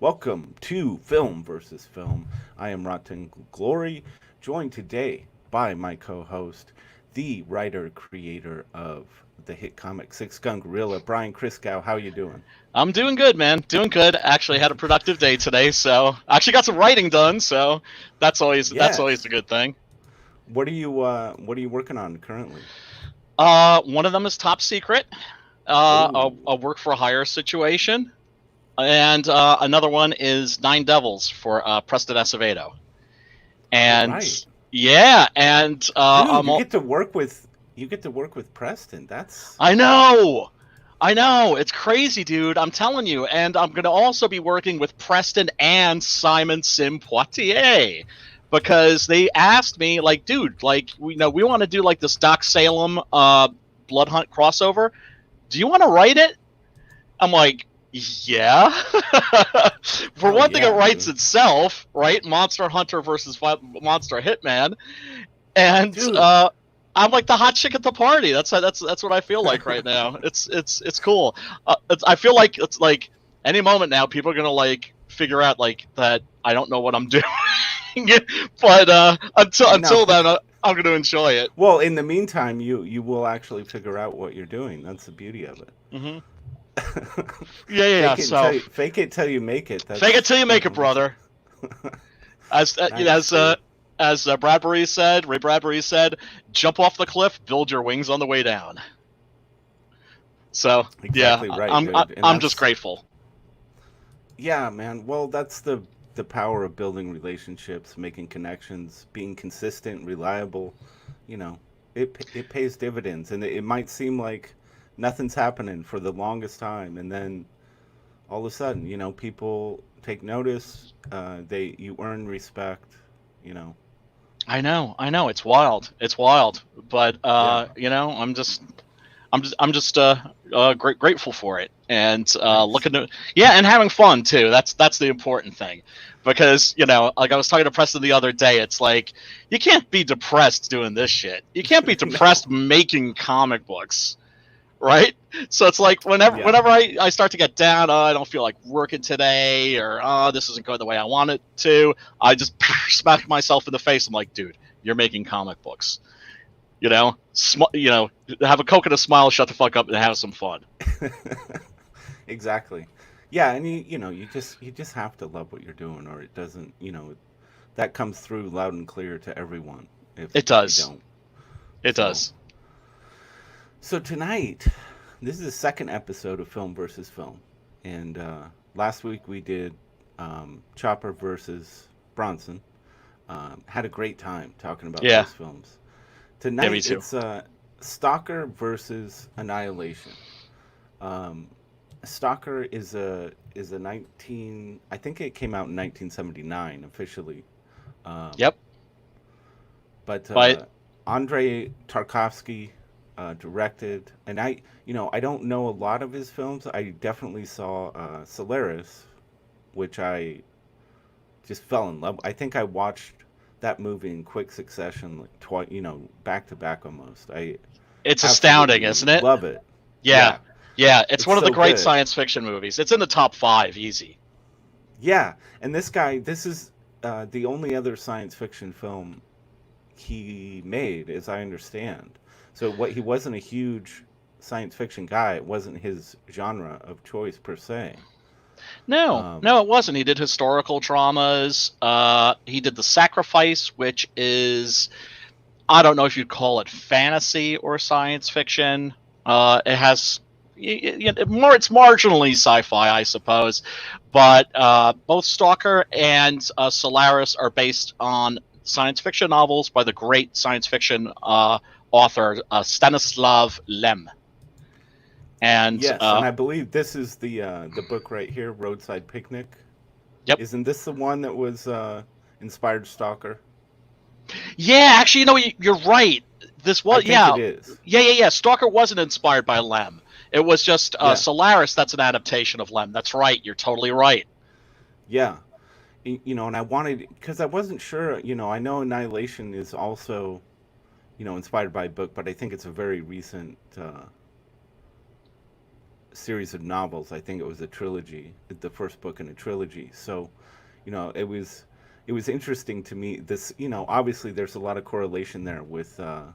Welcome to Film versus Film. I am Rot10Glory, joined today by my co-host, the writer creator of the hit comic Six Gun Gorilla, Brian Christgau. How you doing? I'm doing good, man. Doing good. Actually had a productive day today, so I actually got some writing done, so that's always a Yes. good thing. What are you working on currently? One of them is top secret, Oh, a work for hire situation, and another one is Nine Devils for Preston Acevedo. all And right. yeah, and Dude, you get to work with Preston. That's I know. I know. It's crazy, dude. I'm telling you. And I'm going to also be working with Preston and Simon Sim Poitier because they asked me, like, dude, like, we want to do like this Doc Salem Blood Hunt crossover. Do you want to write it? I'm like, yeah. For hell one thing, it yeah, writes dude. itself, right? Monster Hunter versus Monster Hitman, and Dude. I'm like the hot chick at the party. That's what I feel like right now. It's cool. I feel like it's like any moment now, people are gonna like figure out like that I don't know what I'm doing. But No. until then, I'm gonna enjoy it. Well, in the meantime, you will actually figure out what you're doing. That's the beauty of it. Hmm. Yeah, yeah, yeah. So Fake it till you make it. fake it That's till you make it, that's brother. As nice, dude. Bradbury said, Ray Bradbury said, jump off the cliff, build your wings on the way down. So yeah, Exactly right, dude. And I'm just that's grateful. yeah, man. Well, that's the power of building relationships, making connections, being consistent, reliable. You know, it pays dividends, and it might seem like nothing's happening for the longest time, and then all of a sudden, people take notice. They you earn respect. You know, I know, it's wild, but yeah, I'm just grateful for it, and nice. looking to yeah, and having fun too. That's the important thing, because like I was talking to Preston the other day, it's like you can't be depressed doing this shit. You can't be No, depressed making comic books, right? So it's like yeah, whenever I start to get down, oh, I don't feel like working today, or oh, this isn't going the way I want it to. I just smack myself in the face. I'm like, dude, you're making comic books. Have a coke and a smile, shut the fuck up, and have some fun. exactly. Yeah, and you just have to love what you're doing, or it doesn't. That comes through loud and clear to everyone. If It if you does. don't, It so does. so tonight, this is the second episode of Film versus Film, and last week we did Chopper versus Bronson. Had a great time talking about Yeah. those films. Yeah, me Tonight too. it's Stalker versus Annihilation. Um, Stalker is a 19. I think it came out in 1979 officially, um, Yep. but But Andrei Tarkovsky directed, and I don't know a lot of his films. I definitely saw Solaris, which I just fell in love. I think I watched that movie in quick succession, like twice, back to back almost. I it's astounding, absolutely isn't it? love it. Yeah. Yeah, Yeah. It's it's one of the so great good. science fiction movies. It's in the top five, easy. Yeah, and this is the only other science fiction film he made, as I understand. So what he wasn't a huge science fiction guy. It wasn't his genre of choice per se. No, Um, no, it wasn't. He did historical dramas. He did The Sacrifice, which is, I don't know if you'd call it fantasy or science fiction. It has it's marginally sci-fi, I suppose, but both Stalker and Solaris are based on science fiction novels by the great science fiction author Stanislav Lem. And yes, and I believe this is the book right here, Roadside Picnic. yep. Isn't this the one that was inspired Stalker? Yeah, actually, you're right. This I was think it yeah, is. yeah. Stalker wasn't inspired by Lem. It was just Yeah, Solaris. That's an adaptation of Lem. That's right. You're totally right. yeah. And I wanted because I wasn't sure. I know Annihilation is also inspired by a book, but I think it's a very recent series of novels. I think it was a trilogy, the first book in a trilogy. So, it was interesting to me. This, obviously there's a lot of correlation there with the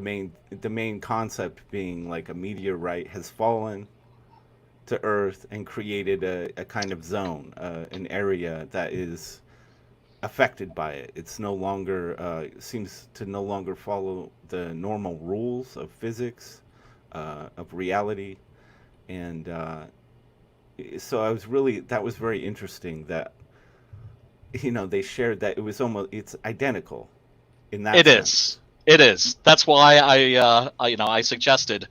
main concept being like a meteorite has fallen to Earth and created a kind of zone, an area that is affected by it. It's no longer seems to no longer follow the normal rules of physics, of reality, and so I was really that was very interesting that they shared that it's identical in that It sense. is. It is. That's why I suggested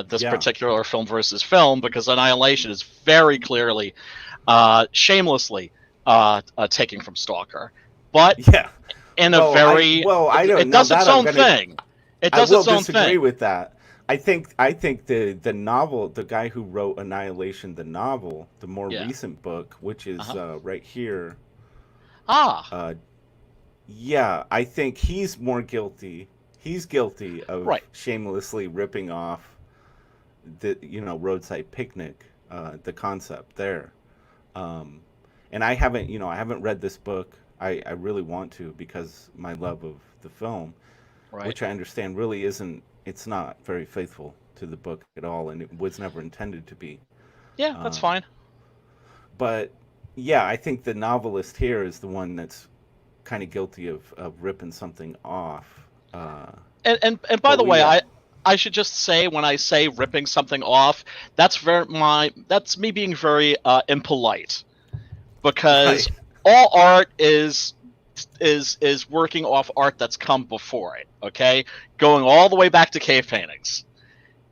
this Yeah, particular film versus film, because Annihilation is very clearly, shamelessly, taking from Stalker, but yeah. in a Well, very I don't it now does that its I'm own gonna thing. It I does will its own disagree thing. with that. I think the novel, the guy who wrote Annihilation, the novel, the more Yeah. recent book, which is Uh-huh. right here, Ah. uh, yeah, I think he's more guilty. He's guilty of Right. shamelessly ripping off the roadside picnic, the concept there. Um, and I haven't read this book. I really want to because my love of the film, Right. which I understand really isn't. It's not very faithful to the book at all, and it was never intended to be. Yeah, that's Um, fine. but yeah, I think the novelist here is the one that's kind of guilty of ripping something off. Uh, And by but the we way, I should just say, when I say ripping something off, that's me being very impolite, because right, all art is working off art that's come before it. Okay, going all the way back to cave paintings,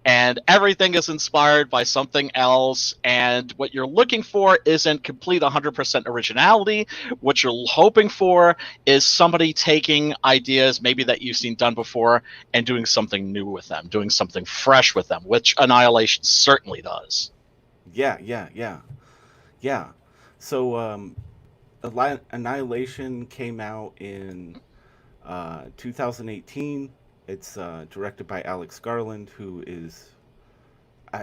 and everything is inspired by something else, and what you're looking for isn't complete 100% originality. What you're hoping for is somebody taking ideas maybe that you've seen done before and doing something new with them, doing something fresh with them, which Annihilation certainly does. yeah, yeah, yeah, yeah. So Annihilation came out in 2018. It's directed by Alex Garland, who is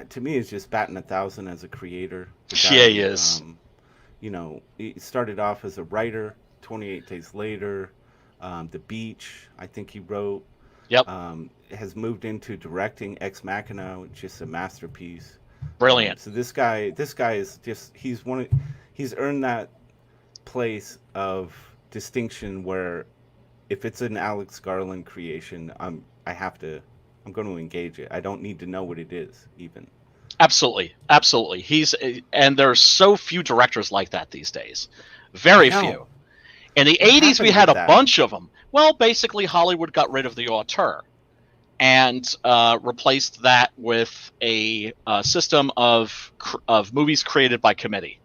to me is just batting 1,000 as a creator. The Yeah, he guy, is. he started off as a writer. 28 Days Later, The Beach, I think he wrote. Yep. Has moved into directing Ex Machina, which is a masterpiece. Brilliant. So this guy is just he's earned that place of distinction where if it's an Alex Garland creation, I'm going to engage it. I don't need to know what it is even. Absolutely. Absolutely. And there's so few directors like that these days. I Very know few. In the what 80s, we happened had with a that. bunch of them. Well, basically, Hollywood got rid of the auteur and replaced that with a system of movies created by committee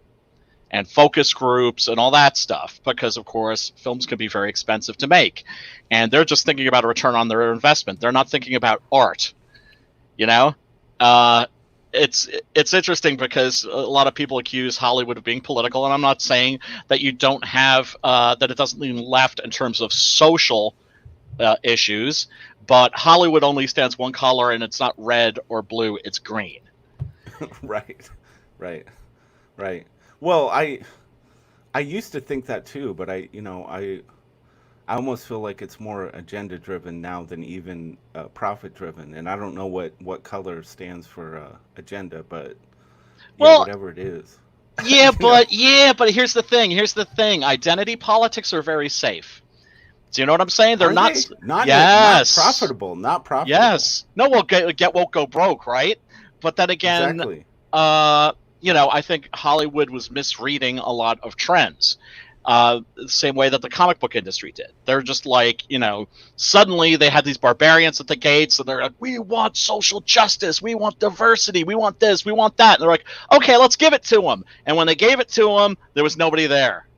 and focus groups and all that stuff, because, of course, films can be very expensive to make. And they're just thinking about a return on their investment. They're not thinking about art, you know? Uh, it's interesting because a lot of people accuse Hollywood of being political, and I'm not saying that you don't have that it doesn't lean left in terms of social issues, but Hollywood only stands one color, and it's not red or blue; it's green. Right, right, right. Well, I used to think that too, but I almost feel like it's more agenda driven now than even profit driven, and I don't know what color stands for agenda, but yeah, Well, whatever it is, you know. yeah, but here's the thing. Here's the thing. Identity politics are very safe. Do you know what I'm saying? They're Are not. they not Yes. profitable? Not profitable. Yes. No, we'll get won't go broke, right? But then again, Exactly. uh, I think Hollywood was misreading a lot of trends. The same way that the comic book industry did. They're just like, suddenly they had these barbarians at the gates, and they're like, we want social justice, we want diversity, we want this, we want that. And they're like, okay, let's give it to them. And when they gave it to them, there was nobody there.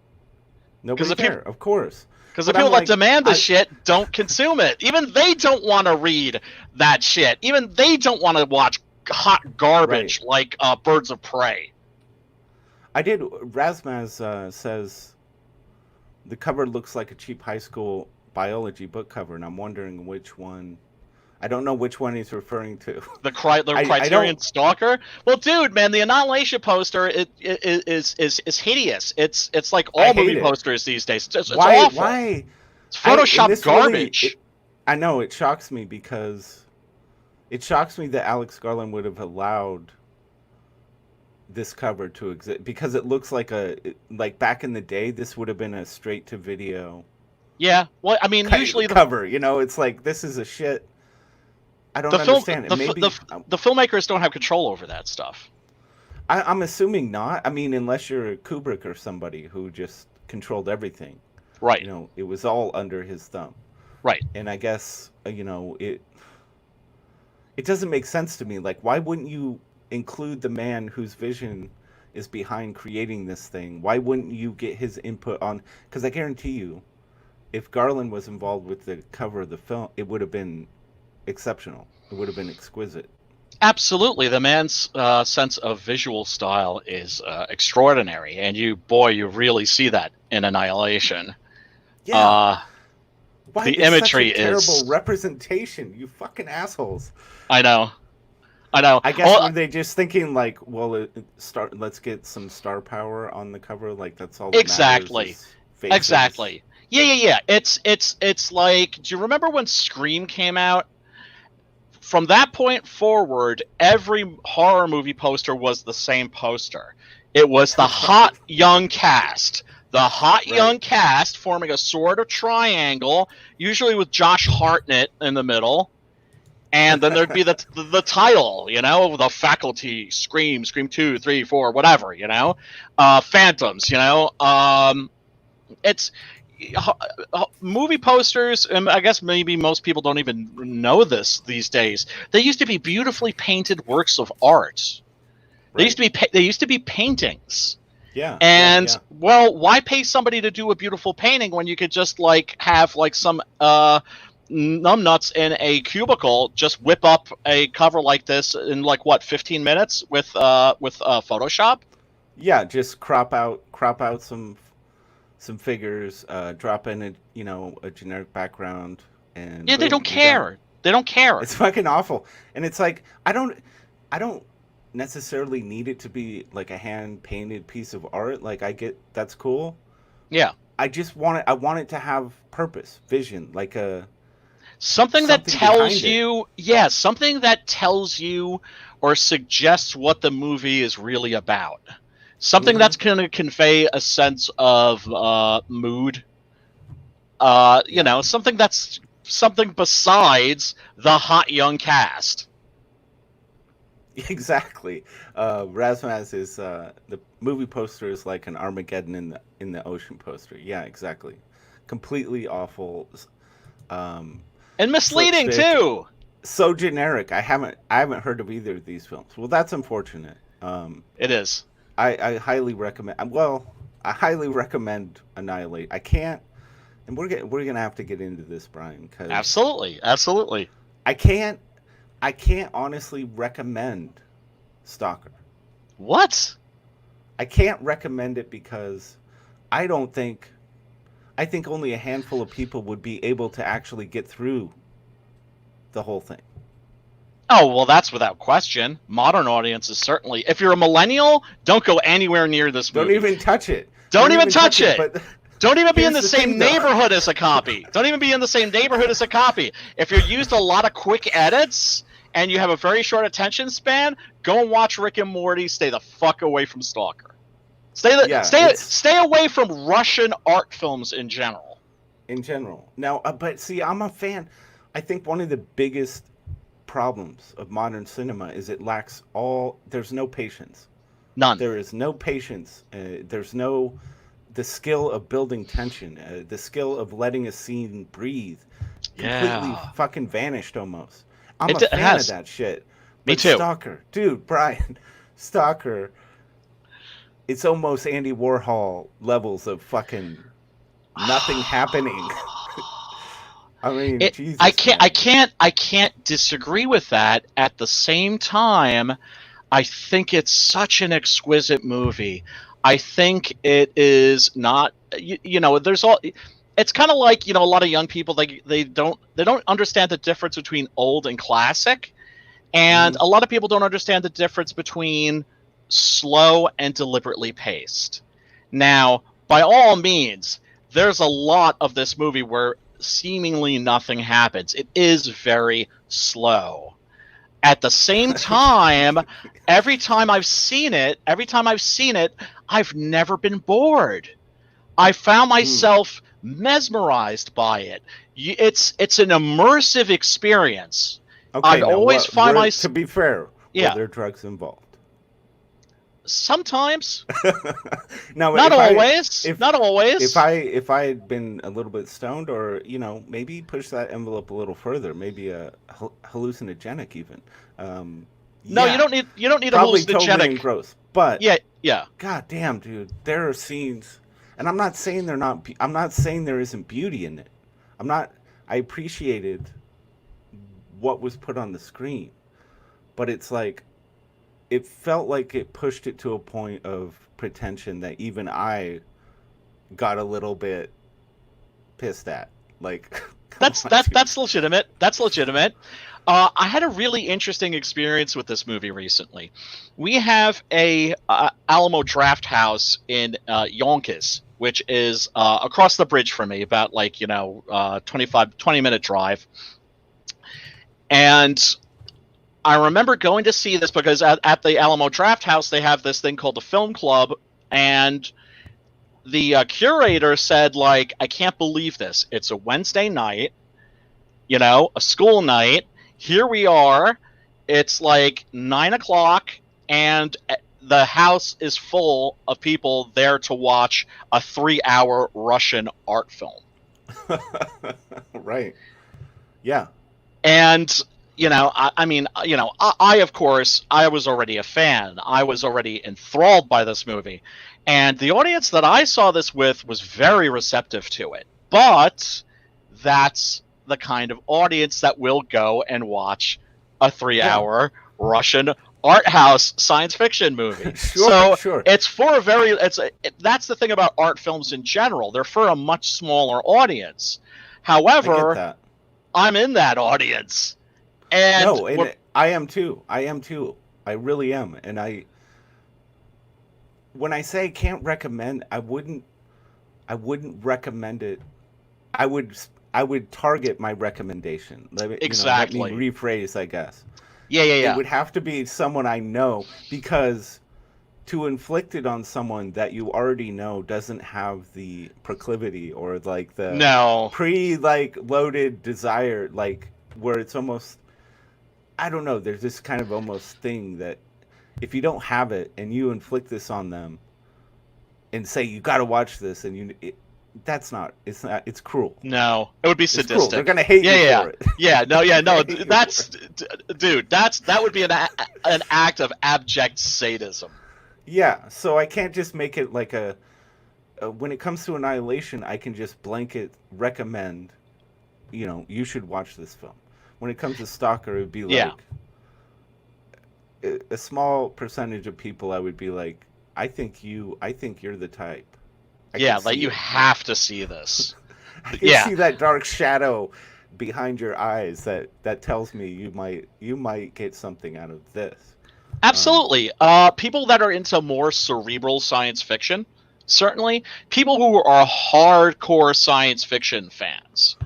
Because Nobody the people there, of course. because the But I'm people that like, demand the I shit don't consume it. Even they don't want to read that shit. Even they don't want to watch hot right. garbage like Birds of Prey. I did. Razmaz says the cover looks like a cheap high school biology book cover, and I'm wondering which one I don't know which one he's referring to. The I Criterion don't. Stalker. Well, dude, man, the Annihilation poster is hideous. It's like I all hate movie it. posters these days. It's Why? awful. Why? It's And Photoshop this really. garbage. I know it shocks me because it shocks me that Alex Garland would have allowed this cover to exist because it looks like back in the day this would have been a straight to video Yeah. Well, I mean, usually cover. It's like this is a shit. I don't the film understand it. Maybe the filmmakers don't have control over that stuff. I'm assuming not. I mean, unless you're a Kubrick or somebody who just controlled everything. Right. It was all under his thumb. Right. And I guess it doesn't make sense to me. Like, why wouldn't you include the man whose vision is behind creating this thing? Why wouldn't you get his input on? Because I guarantee you, if Garland was involved with the cover of the film, it would have been exceptional. It would have been exquisite. Absolutely, the man's sense of visual style is extraordinary, and you really see that in Annihilation. Yeah. Why The it's imagery such a terrible is representation? You fucking assholes. I know. I guess were they just thinking like, well, let's get some star power on the cover, like that's all that exactly, matters is faces. exactly. Yeah. It's like, do you remember when Scream came out? From that point forward, every horror movie poster was the same poster. It was the hot young cast. The hot young cast forming a sort of triangle, usually with Josh Hartnett in the middle. And then there'd be the title, the faculty, Scream 2, 3, 4, whatever, Phantoms, it's movie posters, and I guess maybe most people don't even know this these days. They used to be beautifully painted works of art. Right. They used to be paintings. Yeah. And well, why pay somebody to do a beautiful painting when you could just have some numbnuts in a cubicle just whip up a cover like this in 15 minutes with Photoshop? Yeah, just crop out some figures, drop in a generic background, and yeah, boom, they don't care. They don't care. It's fucking awful, and it's like I don't necessarily need it to be like a hand painted piece of art. Like I get that's cool. Yeah. I just want it. I want it to have purpose, vision, like something that tells you. Yeah, something that tells you or suggests what the movie is really about. Something that's going to convey a sense of mood. Something besides the hot young cast. Exactly. Razmaz is the movie poster is like an Armageddon in the ocean poster. Yeah, exactly. Completely awful. And misleading too. So generic. I haven't heard of either of these films. Well, that's unfortunate. It is. I highly recommend. Well, I highly recommend Annihilate. I can't, and we're gonna have to get into this, Brian. Cause absolutely. I can't honestly recommend Stalker. What? I can't recommend it because I think only a handful of people would be able to actually get through the whole thing. Oh, well, that's without question. Modern audiences, certainly. If you're a millennial, don't go anywhere near this movie. Don't even touch it. Don't even touch it. But don't even be in the same neighborhood as a copy. Don't even be in the same neighborhood as a copy. If you're used a lot of quick edits and you have a very short attention span, go and watch Rick and Morty. Stay the fuck away from Stalker. Stay away from Russian art films in general. Now, but see, I'm a fan. I think one of the biggest problems of modern cinema is there's no patience. None. There is no patience. There's no the skill of building tension, the skill of letting a scene breathe. Completely fucking vanished almost. I'm a fan of that shit. Me too. Stalker, dude, Brian, Stalker. It's almost Andy Warhol levels of fucking nothing happening. I mean, Jesus. I can't disagree with that. At the same time, I think it's such an exquisite movie. I think it is not. There's all. it's kind of like, a lot of young people, they don't understand the difference between old and classic, and Hmm. a lot of people don't understand the difference between slow and deliberately paced. Now, by all means, there's a lot of this movie where seemingly nothing happens. It is very slow. At the same time, every time I've seen it, I've never been bored. I found Mm. myself mesmerized by it. It's an immersive experience. Okay, I've now always what? find Were my to be fair, were yeah. there drugs involved? Sometimes, Now, not if I always, if not if always. I if I had been a little bit stoned, or maybe push that envelope a little further, maybe a hallucinogenic even. Um, No, yeah, you don't need a probably totally hallucinogenic. engrossed. But Yeah, yeah. god damn, dude, there are scenes, and I'm not saying they're not. I'm not saying there isn't beauty in it. I'm not. I appreciated what was put on the screen, but it's like it felt like it pushed it to a point of pretension that even I got a little bit pissed at. Like, come That's on, that dude. that's legitimate. That's legitimate. I had a really interesting experience with this movie recently. We have a Alamo Draft House in Yonkers, which is across the bridge from me, about 20-minute drive. And I remember going to see this because at the Alamo Draft House they have this thing called the Film Club, and the curator said, like, I can't believe this. It's a Wednesday night, a school night. Here we are. It's like 9 o'clock, and the house is full of people there to watch a 3-hour Russian art film. Right. Yeah. And I mean, I of course, I was already a fan. I was already enthralled by this movie, and the audience that I saw this with was very receptive to it. But that's the kind of audience that will go and watch a three Yeah. hour Russian art house science fiction movie. Sure. So Sure. it's for a very that's the thing about art films in general. They're for a much smaller audience. I get However, that. I'm in that audience. And No, and I am too. I am too. I really am. And when I say can't recommend, I wouldn't. I wouldn't recommend it. I would. I would target my recommendation. Let me exactly. rephrase, I guess. Yeah, yeah, It yeah. would have to be someone I know, because to inflict it on someone that you already know doesn't have the proclivity or like the No. loaded desire, like where it's almost, I don't know, there's this kind of almost thing that if you don't have it and you inflict this on them and say you got to watch this, and that's not, it's not, it's cruel. No. It would be It's cruel. They're sadistic. gonna hate Yeah, you yeah, yeah. for it. Yeah, no, yeah, They're no. gonna hate you for That's it. dude, that would be an act of abject sadism. Yeah, so I can't just make it like when it comes to Annihilation, I can just blanket recommend, you should watch this film. When it comes to Stalker, it would be Yeah. like a small percentage of people. I would be like, I think you're the type. I can Yeah, like, see you it. Like, have to see this. I can Yeah. see that dark shadow behind your eyes that tells me you might get something out of this. Um, Absolutely. People that are into more cerebral science fiction, certainly. People who are hardcore science fiction fans,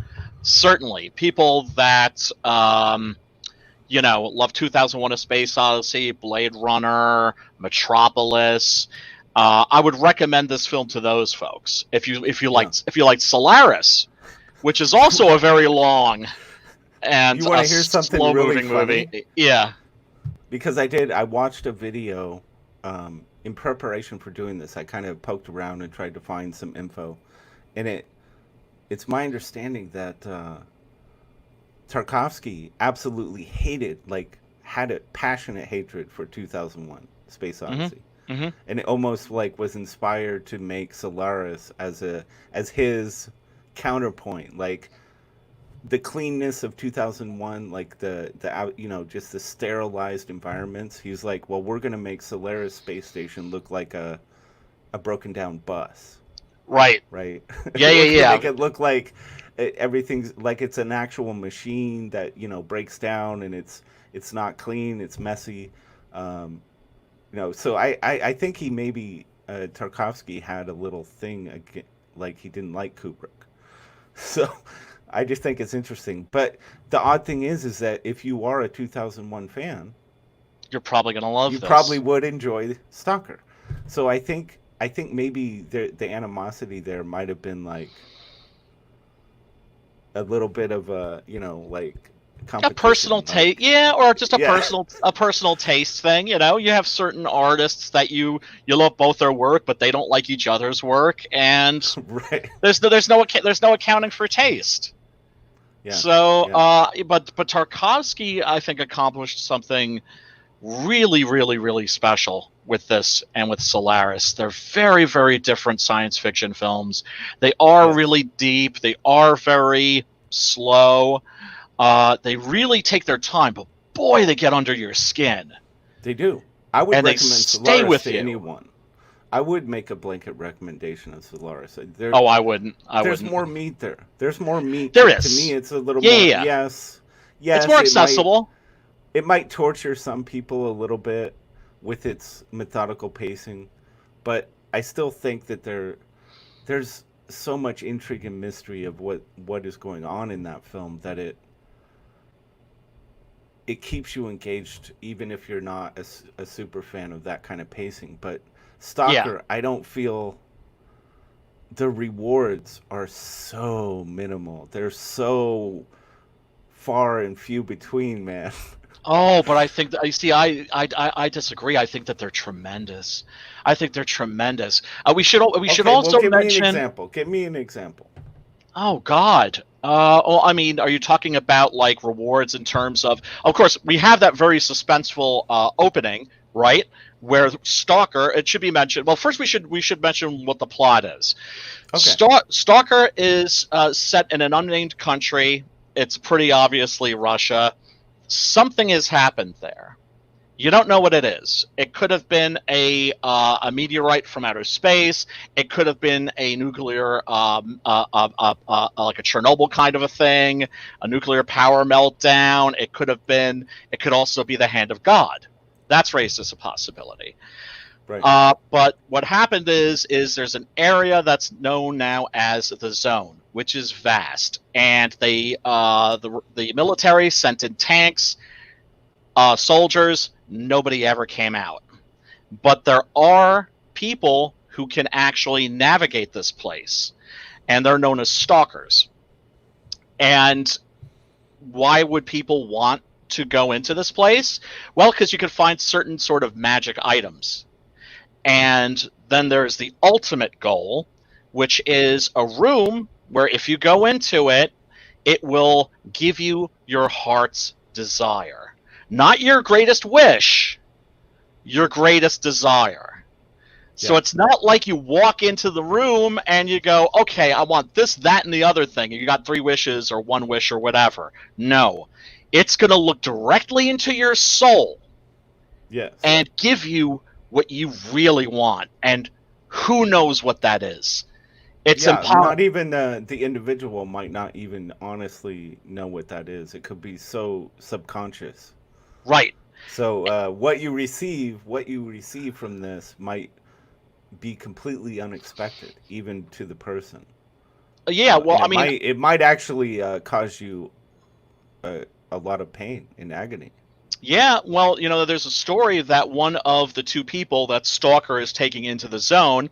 certainly. People that love 2001: A Space Odyssey, Blade Runner, Metropolis. I would recommend this film to those folks. yeah. If you like Solaris, which is also a very long and You want a to hear something slow really moving funny? movie. Yeah. Because I watched a video in preparation for doing this. I kind of poked around and tried to find some info, and it's my understanding that Tarkovsky absolutely hated, like, had a passionate hatred for 2001: Space Hmm. Odyssey, Hmm. and it almost like was inspired to make Solaris as his counterpoint, like the cleanness of 2001, like just the sterilized environments. He's like, well, we're gonna make Solaris space station look like a broken down bus. Right. right? Yeah, We're gonna yeah, make it look like everything's like it's an actual machine that breaks down, and it's not clean, it's messy. Um, so I think he maybe Tarkovsky had a little thing like he didn't like Kubrick. So I just think it's interesting. But the odd thing is that if you are a 2001 fan, You're probably gonna you love probably this. would enjoy Stalker. So I think maybe the animosity there might have been like a little bit of a like A personal competition, taste, like yeah, or just yeah. a personal taste thing. You have certain artists that you love both their work, but they don't like each other's work, and Right. there's no accounting for taste. Yeah. So, Yeah. but Tarkovsky, I think, accomplished something really, really, really special with this and with Solaris. They're very, very different science fiction films. They are Yes. really deep. They are very slow. They really take their time, but boy, they get under your skin They do. I would and they recommend stay Solaris with to you. anyone. I would make a blanket recommendation of Solaris. Oh, I wouldn't. I There's wouldn't. more meat there. There's more meat. There To me, is. it's a little Yeah, yeah, more. yeah. Yes, It's yes. more It might. accessible. It might torture some people a little bit with its methodical pacing, but I still think that there's so much intrigue and mystery of what is going on in that film that it keeps you engaged even if you're not a super fan of that kind of pacing. But Yeah. Stalker, I don't feel the rewards are so minimal. They're so far and few between, man. Oh, but I think that, you see, I disagree. I think that they're tremendous. I think they're tremendous. We should Okay, well, also give me an mention. example. Give me an example. Oh God. Well, I mean, are you talking about like rewards in terms of? Of course, we have that very suspenseful opening, right? Where Stalker. It should be mentioned. Well, first we should mention what the plot is. Okay. Stalker is set in an unnamed country. It's pretty obviously Russia. Something has happened there. You don't know what it is. It could have been a meteorite from outer space. It could have been a nuclear, like a Chernobyl kind of a thing, a nuclear power meltdown. It could have been. It could also be the hand of God. That's raised as a possibility. Right. But what happened is there's an area that's known now as the Zone, which is vast, and the military sent in tanks, soldiers. Nobody ever came out, but there are people who can actually navigate this place, and they're known as stalkers. And why would people want to go into this place? Well, because you can find certain sort of magic items. And then there's the ultimate goal, which is a room where if you go into it, it will give you your heart's desire. Not your greatest wish, your greatest desire. So Yeah. it's not like you walk into the room and you go, okay, I want this, that, and the other thing. And you got 3 wishes or 1 wish or whatever. No. It's going to look directly into your soul Yes. and give you what you really want. And who knows what that is? It's Yeah, impossible. not even the individual might not even honestly know what that is. It could be so subconscious. Right. So what you receive from this might be completely unexpected, even to the person. Yeah, well, And I mean, it might actually cause you a lot of pain and agony. yeah, well, there's a story that one of the 2 people that Stalker is taking into the Zone,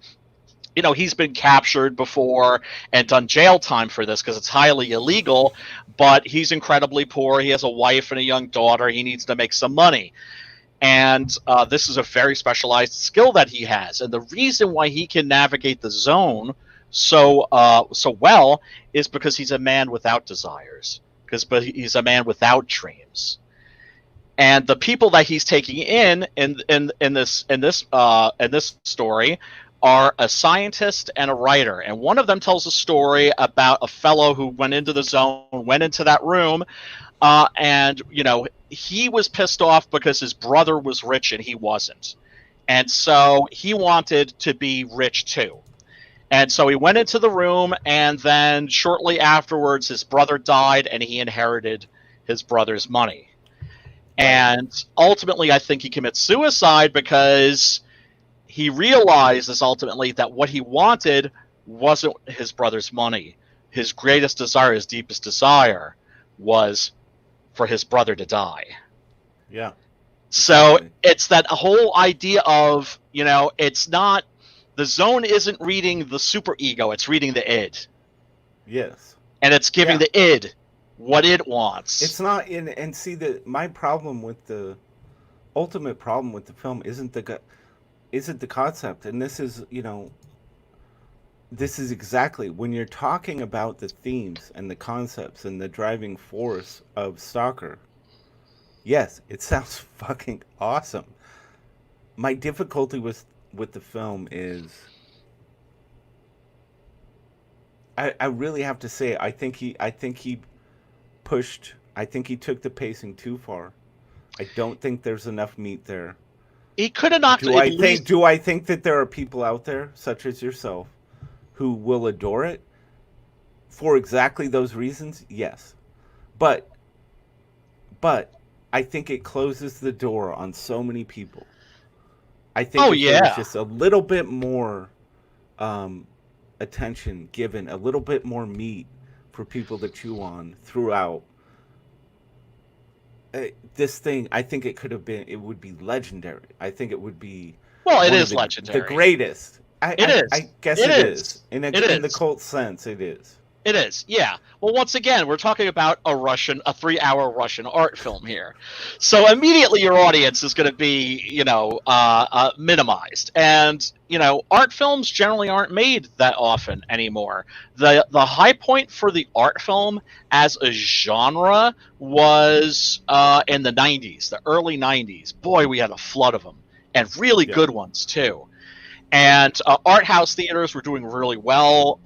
he's been captured before and done jail time for this because it's highly illegal, but he's incredibly poor. He has a wife and a young daughter. He needs to make some money. And this is a very specialized skill that he has. And the reason why he can navigate the Zone so well is because he's a man without desires, but he's a man without dreams. And the people that he's taking in this story are a scientist and a writer. And one of them tells a story about a fellow who went into the Zone, went into that room, and he was pissed off because his brother was rich and he wasn't, and so he wanted to be rich too. And so he went into the room, and then shortly afterwards, his brother died, and he inherited his brother's money. Right. And ultimately, I think he commits suicide because he realizes ultimately that what he wanted wasn't his brother's money. His greatest desire, his deepest desire, was for his brother to die. Yeah. So Exactly. it's that whole idea of, it's not, the zone isn't reading the super ego, it's reading the id. Yes. And it's giving the id what it wants. It's not in, and see, my problem with the ultimate problem with the film isn't the concept, and this is, this is exactly when you're talking about the themes and the concepts and the driving force of Stalker. Yes, it sounds fucking awesome. My difficulty with the film is, I really have to say, I think he pushed. I think he took the pacing too far. I don't think there's enough meat there. He could have knocked Do I think that there are people out there, such as yourself, who will adore it for exactly those reasons? Yes. But I think it closes the door on so many people. I think if there was just a little bit more attention given, a little bit more meat for people to chew on throughout, this thing, I think it would be legendary. I think it would be it is legendary. The greatest. I guess it is. In the cult sense, it is. It is, yeah. Well, once again, we're talking about a 3-hour Russian art film here. So immediately your audience is going to be, minimized. And, art films generally aren't made that often anymore. The high point for the art film as a genre was in the 90s, the early 90s. Boy, we had a flood of them, and really good ones, too. And art house theaters were doing really well.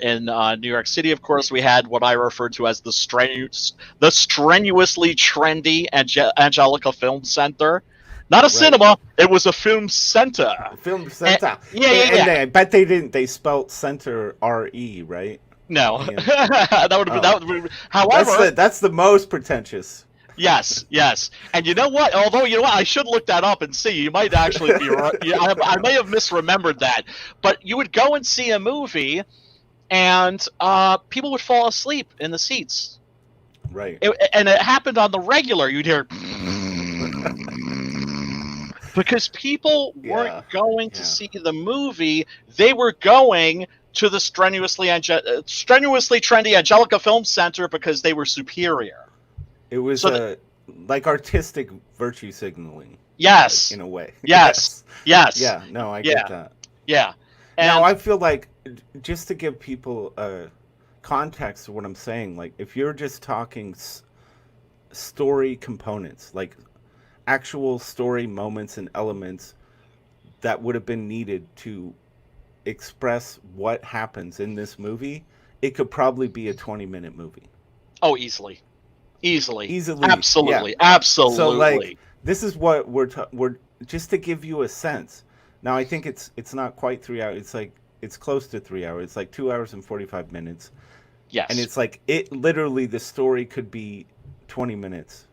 In New York City, of course, we had what I refer to as the strenuously trendy Angelica Film Center. Not a cinema, it was a film center. Film center. And I bet they didn't. They spelt center R-E, right? No. that would have been. However, that's the most pretentious. Yes. And you know what? Although, I should look that up and see. You might actually be right. I may have misremembered that. But you would go and see a movie, and people would fall asleep in the seats. Right. And it happened on the regular. You'd hear... because people weren't going to see the movie. They were going to the strenuously trendy Angelica Film Center because they were superior. It was like artistic virtue signaling. Yes. In a way. Yes. Yeah, no, I get that. Yeah. And now, I feel like, just to give people context to what I'm saying, like, if you're just talking story components, like actual story moments and elements that would have been needed to express what happens in this movie, it could probably be a 20-minute movie. Oh, easily. Absolutely. So, like, this is what we're just to give you a sense. Now, I think it's not quite 3 hours. It's close to 3 hours. It's like 2 hours and 45 minutes. Yes. And it's like, literally, the story could be 20 minutes.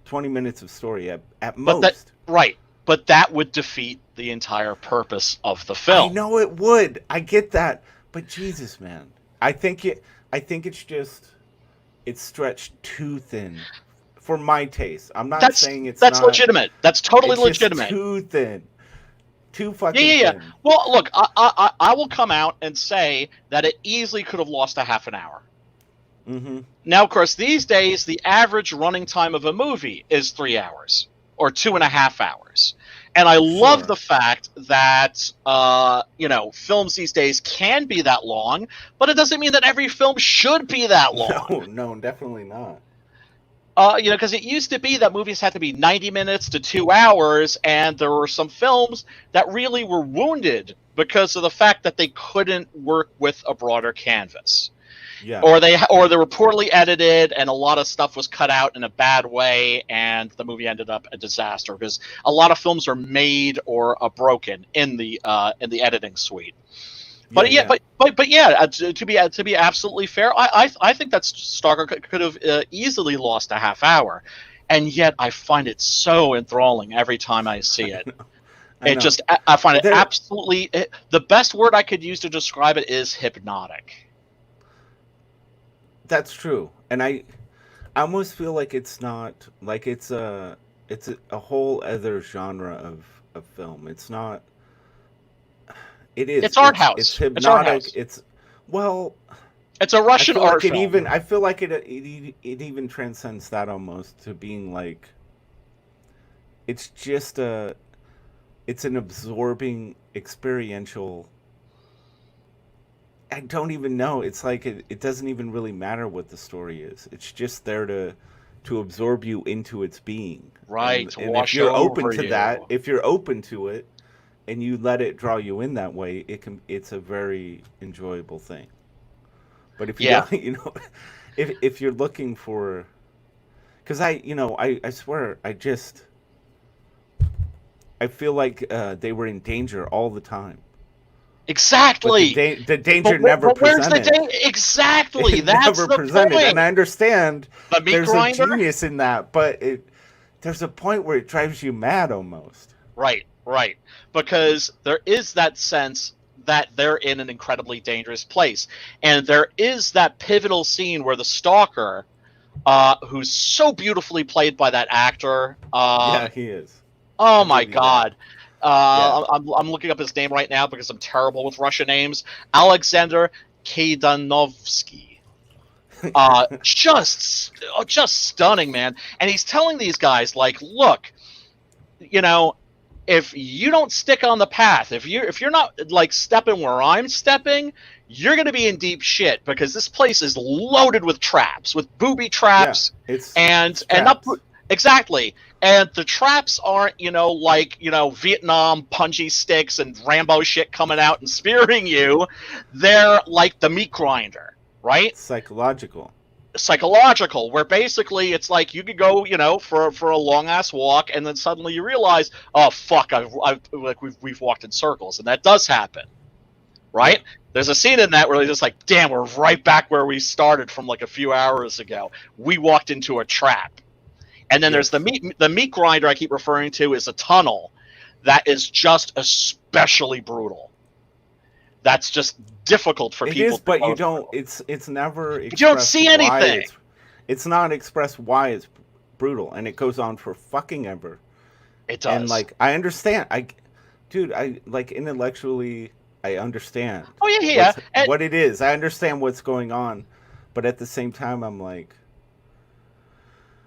20 minutes of story at most. But that would defeat the entire purpose of the film. I know it would. I get that. But Jesus, man. I think it's just... it's stretched too thin for my taste. I'm not saying it's that's not legitimate. That's totally legitimate. Just too thin. Too fucking thin. Well, look, I will come out and say that it easily could have lost a half an hour. Mm-hmm. Now, of course, these days, the average running time of a movie is 3 hours or 2.5 hours. And I love the fact that, films these days can be that long, but it doesn't mean that every film should be that long. No, definitely not. Because it used to be that movies had to be 90 minutes to 2 hours, and there were some films that really were wounded because of the fact that they couldn't work with a broader canvas. Yeah. Or they were poorly edited, and a lot of stuff was cut out in a bad way, and the movie ended up a disaster because a lot of films are made or broken in the editing suite. But yeah, yeah. but yeah, to be absolutely fair, I think that Stalker could have easily lost a half hour, and yet I find it so enthralling every time I see it. I It know. just I find it There, absolutely the best word I could use to describe it is hypnotic. that's true, and I almost feel like it's not like it's a whole other genre of film. It's not. It is. It's art It's house. It's art hypnotic. house. It's well. It's a I Russian feel art like it film. even. I feel like it even transcends that almost to being like. It's just a. It's an absorbing experiential. I don't even know. It's like it doesn't even really matter what the story is. It's just there to absorb you into its being. Right, to And if wash you're open over to that, you. if you're open to it and you let it draw you in that way, it's a very enjoyable thing. But if you Yeah, don't, if you're looking for cuz I swear I feel like they were in danger all the time. But exactly. the danger never But where's the presented. day? Exactly. It That's never the presented, and point. I understand The meat there's a grinder. genius in that, but there's a point where it drives you mad almost. Right, right. Because there is that sense that they're in an incredibly dangerous place. And there is that pivotal scene where the stalker, who's so beautifully played by that actor, Yeah, he is. oh I my believe. Yeah, God. yeah. I'm looking up his name right now because I'm terrible with Russian names. Alexander Kaydanovsky. Just stunning, man. And he's telling these guys, like, look, you know, if you don't stick on the path, if you're not like stepping where I'm stepping, you're going to be in deep shit because this place is loaded with traps, with booby Yeah, traps, it's and not traps. exactly. And the traps aren't, like, Vietnam punchy sticks and Rambo shit coming out and spearing you. They're like the meat grinder, right? Psychological. Psychological, where basically it's like you could go, for a long ass walk, and then suddenly you realize, oh fuck, I've like we've walked in circles, and that does happen, Yeah, right? There's a scene in that where they're just like, damn, we're right back where we started from like a few hours ago. We walked into a trap, and then there's yes. the meat grinder I keep referring to is a tunnel that is just especially brutal. That's just difficult for It people is, to but you go don't. through. It's never But you don't expressed see why anything. it's. It's not expressed why it's brutal, and it goes on for fucking ever. It And does. like I understand, dude, I like intellectually, I understand Oh yeah, yeah. And what it is. I understand what's going on, but at the same time, I'm like,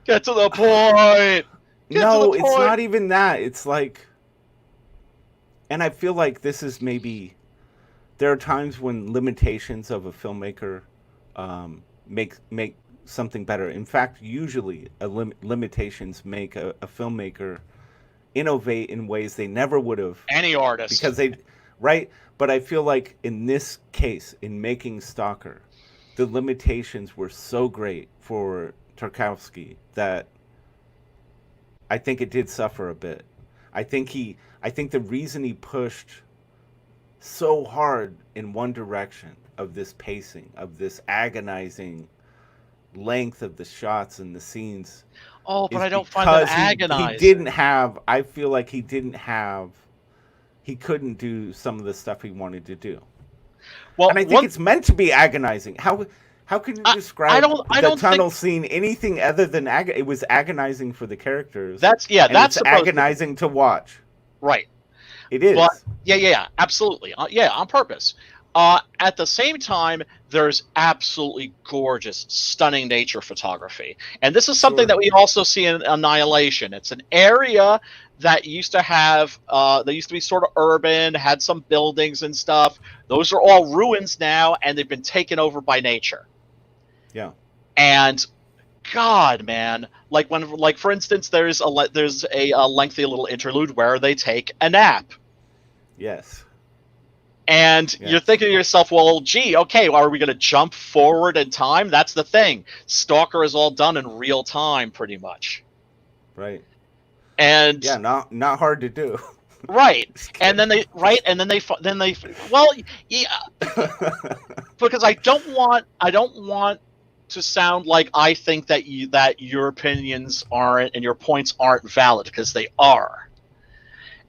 get to the point. Get to the no, it's point. not even that. It's like, and I feel like this is maybe there are times when limitations of a filmmaker make something better. In fact, usually limitations make a filmmaker innovate in ways they never would have Any artist. because they right. But I feel like in this case, in making Stalker, the limitations were so great for Tarkovsky that I think it did suffer a bit. I think the reason he pushed so hard in one direction of this pacing, of this agonizing length of the shots and the scenes Oh, but is I don't find them because he didn't agonizing. have I feel like he couldn't do some of the stuff he wanted to do. Well, And I think one it's meant to be agonizing. How can you describe I the don't think tunnel scene anything other than it was agonizing for the characters and that's it's supposed to be agonizing to watch. right. It But is. yeah, absolutely. Yeah, on purpose. At the same time, there's absolutely gorgeous, stunning nature photography, and this is something Sure. that we also see in Annihilation. It's an area that used to have, that used to be sort of urban, had some buildings and stuff. Those are all ruins now, and they've been taken over by nature. Yeah. And God, man, like for instance, there's a lengthy little interlude where they take a nap. Yes. And you're Yes. thinking to yourself, well, gee, okay, are we going to jump forward in time? That's the thing. Stalker is all done in real time, pretty much. Right. And Yeah, not hard to do. Right. Just And kidding. then they well, yeah, because I don't want to sound like I think that your opinions aren't and your points aren't valid, because they are.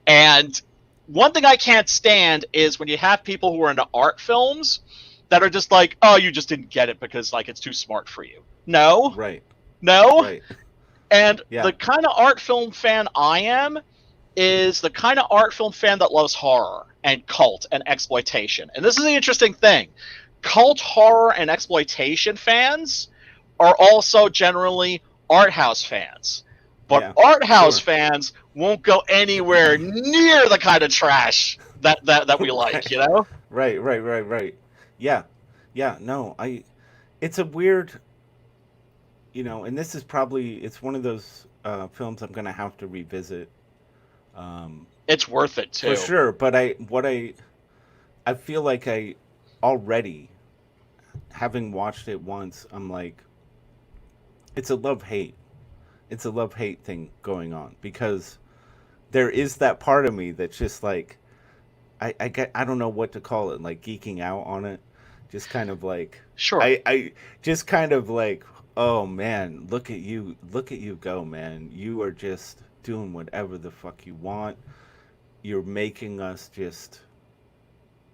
And one thing I can't stand is when you have people who are into art films that are just like, "Oh, you just didn't get it because like it's too smart for you." No. Right. No. Right. And Yeah. the kind of art film fan I am is the kind of art film fan that loves horror and cult and exploitation. And this is the interesting thing. Cult horror and exploitation fans are also generally art house fans. But Yeah. art house Sure. fans won't go anywhere near the kind of trash that we like, you Right. know? Right. Right. Right. Right. Yeah. Yeah. No. It's a weird. And this is probably. It's one of those films I'm gonna have to revisit. Um, It's worth it for too. sure. But I feel like I already, having watched it once, I'm like, it's a love hate. It's a love hate thing going on because there is that part of me that's just like I don't know what to call it, like geeking out on it. Just kind of like Sure. I just kind of like, oh man, look at you go, man. You are just doing whatever the fuck you want. You're making us just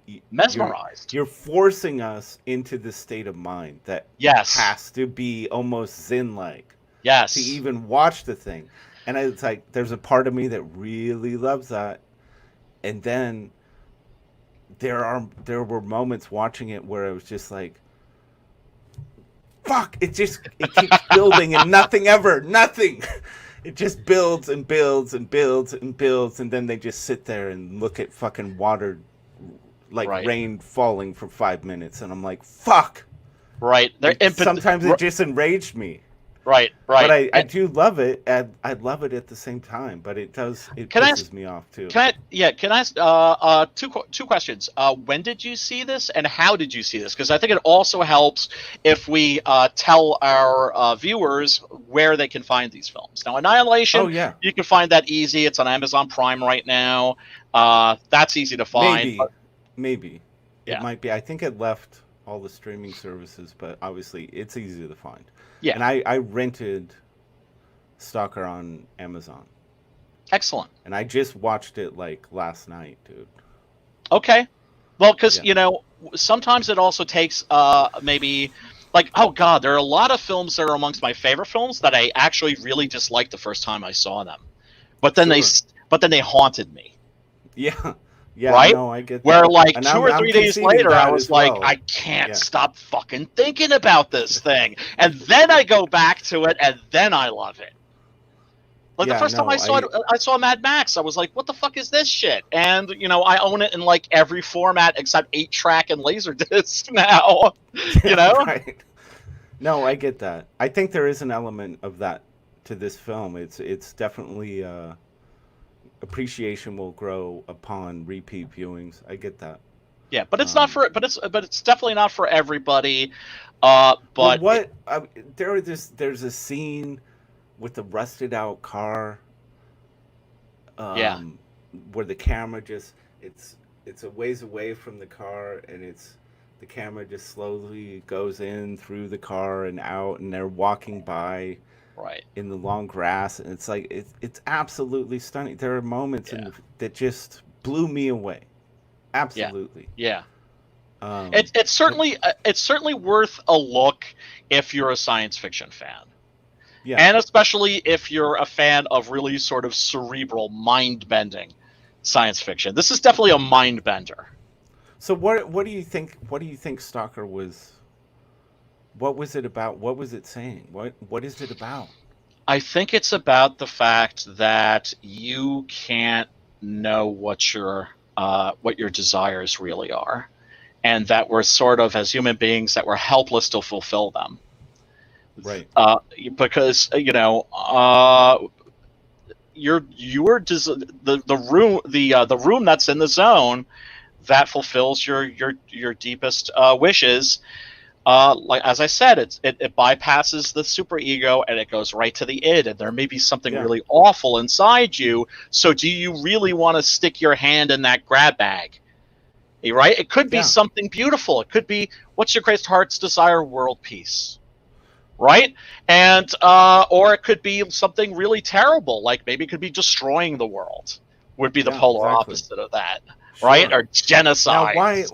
you're Mesmerized. you're forcing us into this state of mind that Yes. has to be almost zen like to Yes. even watch the thing. And it's like there's a part of me that really loves that. And then there were moments watching it where I was just like, fuck, it keeps building and nothing. It just builds and builds and builds and builds, and then they just sit there and look at fucking water, like Right. rain falling for 5 minutes, and I'm like, fuck. Right. They're impotent. Sometimes it just enraged me, Right. but Right. I do love it, and I love it at the same time. But it Can I ask? pisses me off too. Can I? Yeah. Can I ask? Two questions. When did you see this, and how did you see this? Because I think it also helps if we tell our viewers where they can find these films. Now, Oh Annihilation, yeah, you can find that easy. It's on Amazon Prime right now. That's easy to find. maybe, maybe it Yeah. might be. I think it left all the streaming services, but obviously it's easy to find. Yeah. And I rented Stalker on Amazon, Excellent. and I just watched it like last night, dude. Okay. Well, because Yeah. sometimes it also takes maybe like, oh god, there are a lot of films that are amongst my favorite films that I actually really disliked the first time I saw them, but then Sure. they haunted me, Yeah. Yeah. right? No, I get Where that, like and 2 or 3 days conceding later, I that was as like, well. I can't Yeah. stop fucking thinking about this thing, and then I go back to it, and then I love it. Like the Yeah. first time I No, saw it, I saw Mad Max. I was like, "What the fuck is this shit?" And I own it in like every format except 8-track and Laserdisc now. You Yeah. know? Right. No, I get that. I think there is an element of that to this film. It's definitely appreciation will grow upon repeat viewings. I get that. Yeah, but it's not Um, for. But it's definitely not for everybody. well, But it, there's a scene with the rusted out car, yeah, um, where the camera just it's a ways away from the car, and the camera just slowly goes in through the car and out, and they're walking by right. in the long grass, and it's like it's absolutely stunning. There are moments Yeah, that just blew me away, yeah, absolutely. yeah. Um, but It's certainly worth a look if you're a science fiction fan. yeah. And especially if you're a fan of really sort of cerebral, mind bending science fiction. This is definitely a mind bender. So what do you think? What do you think Stalker was? What was it about? What was it saying? What is it about? I think it's about the fact that you can't know what your desires really are, and that we're sort of, as human beings, that we're helpless to fulfill them. Right. Because the room that's in the zone that fulfills your deepest wishes like as I said, it bypasses the superego and it goes right to the id, and there may be something Yeah. really awful inside you. So do you really want to stick your hand in that grab bag? Right? It could be Yeah. something beautiful. It could be, what's your greatest heart's desire? World peace. Right? And or it could be something really terrible, like maybe it could be destroying the world. Would be the Yeah, polar exactly. opposite of that. Sure. Right? Or Now, genocide. why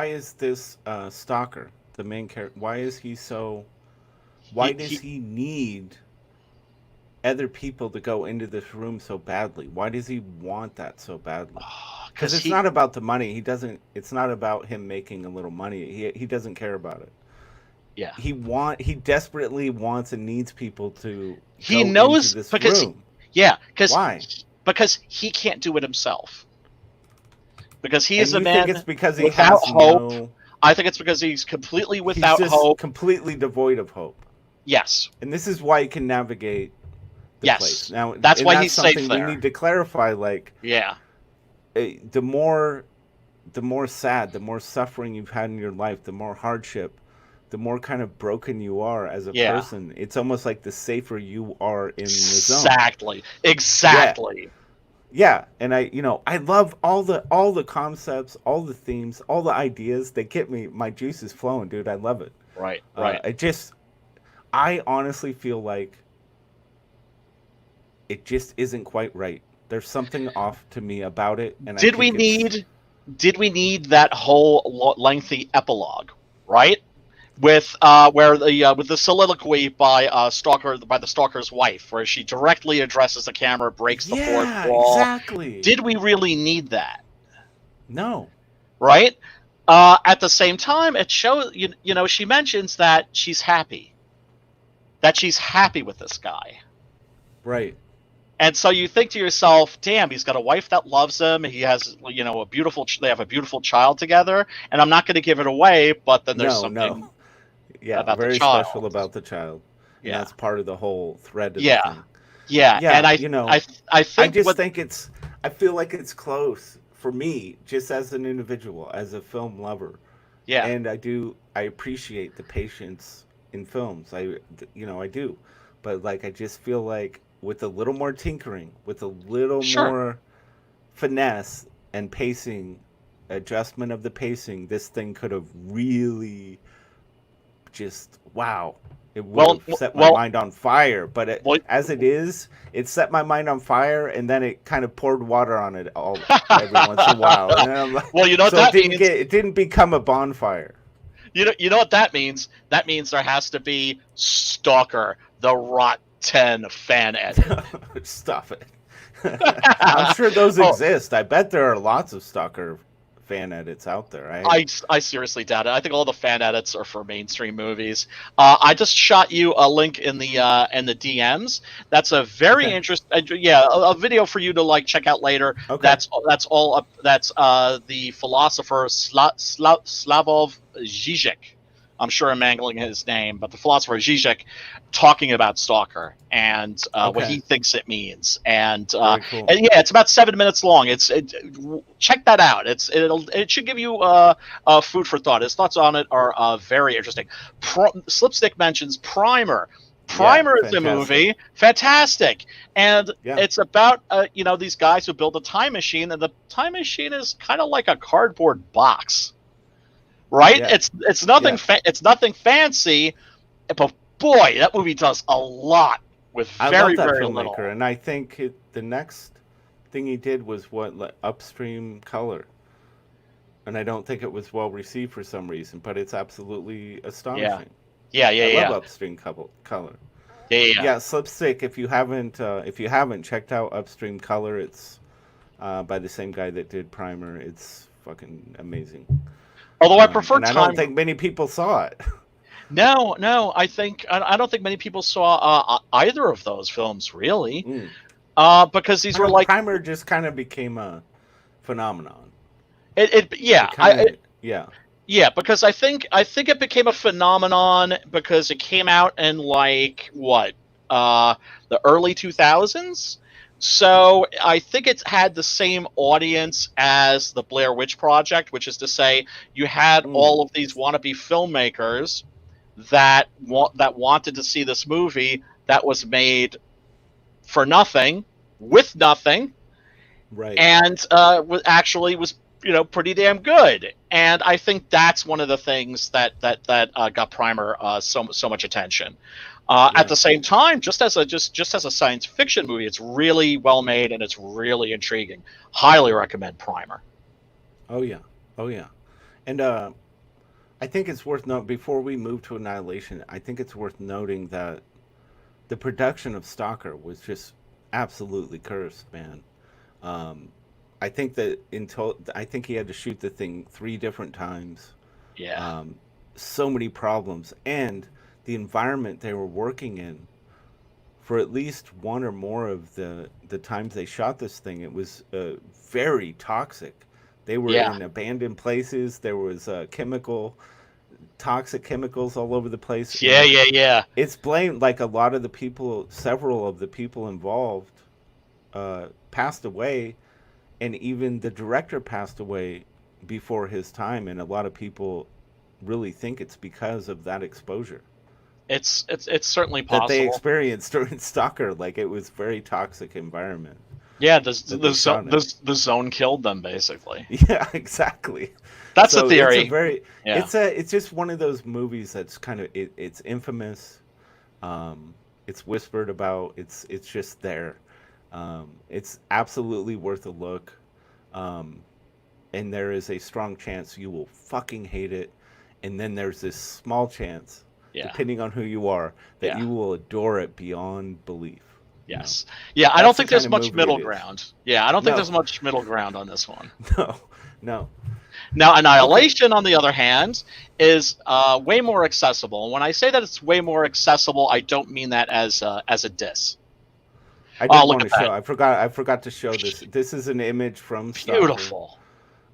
is this Stalker, the main character? Why is he so? Why does he need other people to go into this room so badly? Why does he want that so badly? Because it's not about the money. He doesn't. It's not about him making a little money. He doesn't care about it. Yeah. He desperately wants and needs people to He go knows into this because room. why? Because he can't do it himself. Because he is a man think it's because he without has hope. no... I think it's because he's completely without he's just hope. completely devoid of hope. Yes. And this is why he can navigate the place. Now, that's why he's safe there. We need to clarify, like, yeah, the more sad, the more suffering you've had in your life, the more hardship, the more kind of broken you are as a person. It's almost like the safer you are in the zone. Exactly. Yeah, and I love all the concepts, all the themes, all the ideas. They get me. My juice is flowing, dude. I love it. Right. I honestly feel like it just isn't quite right. There's something off to me about it. And did we need that whole lengthy epilogue, right? With with the soliloquy by the Stalker's wife, where she directly addresses the camera, breaks the fourth wall. Exactly. Did we really need that? No. Right. At the same time, it shows she mentions that she's happy. That she's happy with this guy. Right. And so you think to yourself, damn, he's got a wife that loves him. He has, they have a beautiful child together. And I'm not going to give it away, but then there's something about very the child. special about the child. And that's part of the whole thread of the thing. Yeah. And I feel like it's close for me, just as an individual, as a film lover. Yeah. And I appreciate the patience in films. I do. But like, I just feel like with a little more tinkering, with a little more finesse and pacing, adjustment of the pacing, this thing could have really just, wow. It would have set my mind on fire. But as it is, it set my mind on fire, and then it kind of poured water on it every once in a while. And I'm like, well, you know what that means? It didn't become a bonfire. You know what that means? That means there has to be Stalker, the Rot10 fan edit. Stop it. I'm sure those exist. I bet there are lots of Stalker fan edits out there. I seriously doubt it. I think all the fan edits are for mainstream movies. I just shot you a link in the DMs. That's a very interesting, a video for you to check out later. Okay. That's all up. That's the philosopher Slavoj Žižek. I'm sure I'm mangling his name, but the philosopher Žižek talking about Stalker and what he thinks it means. And, cool. and it's about 7 minutes long. Check that out. It should give you food for thought. His thoughts on it are very interesting. Slipstick mentions Primer. Primer is a movie, fantastic, and it's about these guys who build a time machine, and the time machine is kind of like a cardboard box. Right? Yeah. It's nothing it's nothing fancy, but boy, that movie does a lot with very little. And I think the next thing he did was Upstream Color. And I don't think it was well received for some reason, but it's absolutely astonishing. I love Upstream Color. Yeah, Slipstick. If you haven't checked out Upstream Color, it's by the same guy that did Primer. It's fucking amazing. Although I prefer I don't think many people saw it. No, I don't think many people saw either of those films really, because these were Primer just kind of became a phenomenon. Because I think it became a phenomenon because it came out in the early 2000s. So I think it's had the same audience as the Blair Witch Project, which is to say, you had Mm, all of these wannabe filmmakers that wanted to see this movie that was made for nothing, with nothing, right. and actually was pretty damn good. And I think that's one of the things that got Primer so much attention. At Yeah. the same time, just as a science fiction movie, it's really well made and it's really intriguing. Highly recommend Primer. Oh yeah. Oh yeah. And I think it's worth noting before we move to Annihilation. I think it's worth noting that the production of Stalker was just absolutely cursed, man. Um, I think that I think he had to shoot the thing 3 different times. Yeah, Um, so many problems, and the environment they were working in for at least one or more of the times they shot this thing, it was very toxic. They were yeah, in abandoned places. There was toxic chemicals all over the place, yeah, and yeah, yeah. it's blamed like a lot of the people, several of the people involved, passed away, and even the director passed away before his time, and a lot of people really think it's because of that exposure It's certainly that they possible. experienced during Stalker. Like it was very toxic environment Yeah, that they shot in. the zone killed them basically. Yeah, exactly. That's the So it's a theory. very Yeah. it's just one of those movies that's kind of it's infamous. It's whispered about. It's just there. It's absolutely worth a look. Um, and there is a strong chance you will fucking hate it. And then there's this small chance, Yeah. depending on who you are, that Yeah. you will adore it beyond belief. You know, Yes. Yeah, I don't that's the think kind there's of much movie it middle is. ground. Yeah, I don't think No, there's much middle ground on this one. no, no. Now, Okay, Annihilation, on the other hand, is way more accessible. And when I say that it's way more accessible, I don't mean that as a diss. I Oh, did look want at to show. that! I forgot to show this. This is an image from Stalker. Beautiful.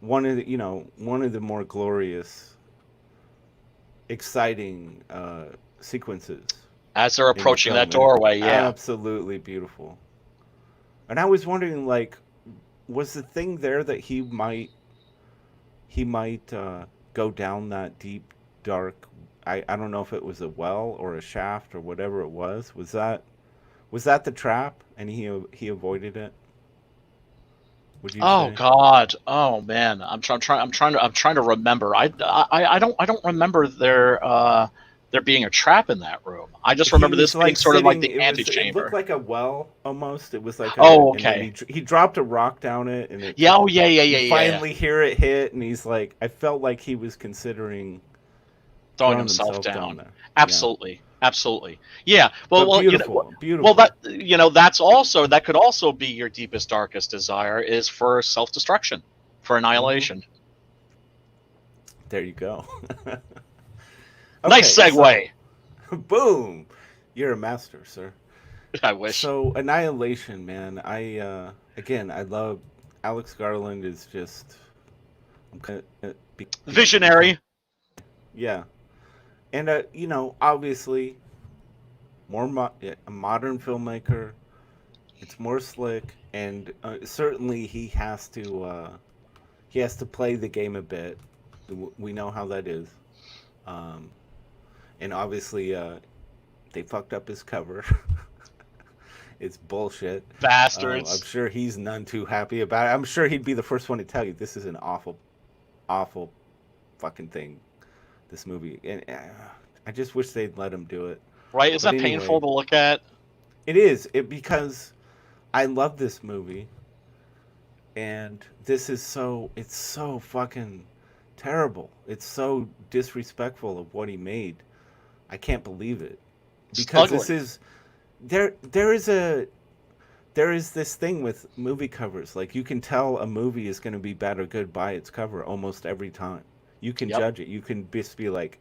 One of the more glorious, exciting sequences As they're in the approaching that film, and doorway, yeah. absolutely beautiful. And I was wondering, like, was the thing there that he might go down that deep, dark? I don't know if it was a well or a shaft or whatever it was. Was that the trap, and he avoided it? Would you Oh say? God. Oh man. I'm trying to remember. I don't remember there being a trap in that room. I just He remember this was being like sort of like sitting. the It looked antechamber. like a well almost. It was like Oh, and then okay. he dropped a rock down it, and it Yeah. took. Oh, yeah. Yeah. You Yeah. Yeah. Yeah. finally hear it hit, and he's like, I felt like he was considering Throwing throwing himself himself down down. there. Yeah, Absolutely. Absolutely. Yeah. but Well, beautiful, well, beautiful. that could also be your deepest, darkest desire is for self destruction, for Hmm. annihilation. There you go. Nice Okay, so segue. boom, you're a master, sir. I wish. So Annihilation, man. I love Alex Garland is just I'm kind of become Visionary. yeah, and obviously a modern filmmaker. It's more slick, and certainly he has to play the game a bit. We know how that is, um, and obviously they fucked up his cover. It's bullshit. I'm Bastards. sure he's none too happy about it. I'm sure he'd be the first one to tell you this is an awful, awful fucking thing. This movie, and I just wish they'd let him do it. Right? Is But that painful anyway, to look at? it is it because I love this movie, and it's so fucking terrible. It's so disrespectful of what he made. I can't believe it It's because this ugly. is there is this thing with movie covers. Like you can tell a movie is going to be bad or good by its cover almost every time. You can Yep. judge it. You can just be like,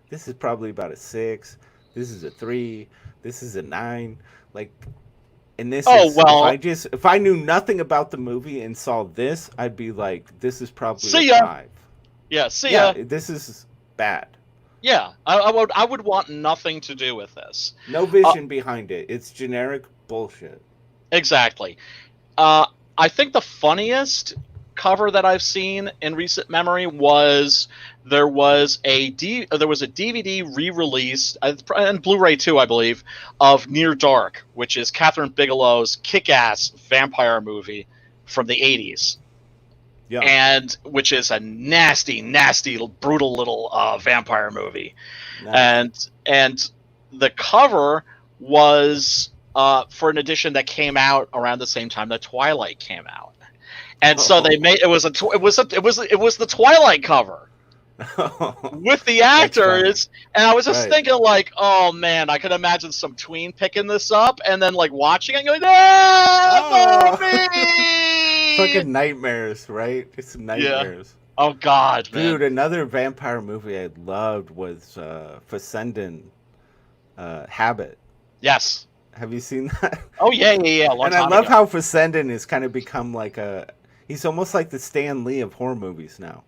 this is probably about a 6. This is a 3. This is a 9. Like, and this Oh is well. if I knew nothing about the movie and saw this, I'd be like, this is probably a See ya. 5. Yeah. See Yeah, ya. this is bad. Yeah. I would want nothing to do with this. No Uh, vision behind it. It's generic bullshit. Exactly. I think the funniest cover that I've seen in recent memory was there was a DVD re-release and Blu-ray too, I believe, of Near Dark, which is Catherine Bigelow's kick-ass vampire movie from the 80s. Yeah. And which is a nasty, nasty, brutal little vampire movie. Nice. And the cover was for an edition that came out around the same time that Twilight came out, and so they made it was the Twilight cover with the That's funny. actors, and I was just Right. thinking like, oh man, I could imagine some tween picking this up and then like watching it and going, ah, baby! Fucking nightmares, right? It's nightmares. Oh god, man. Dude, another vampire movie I loved was Fessenden, Habit. Yes. Have you seen that? Oh yeah. A long And I time love ago. how Fessenden has kind of become like he's almost like the Stan Lee of horror movies now.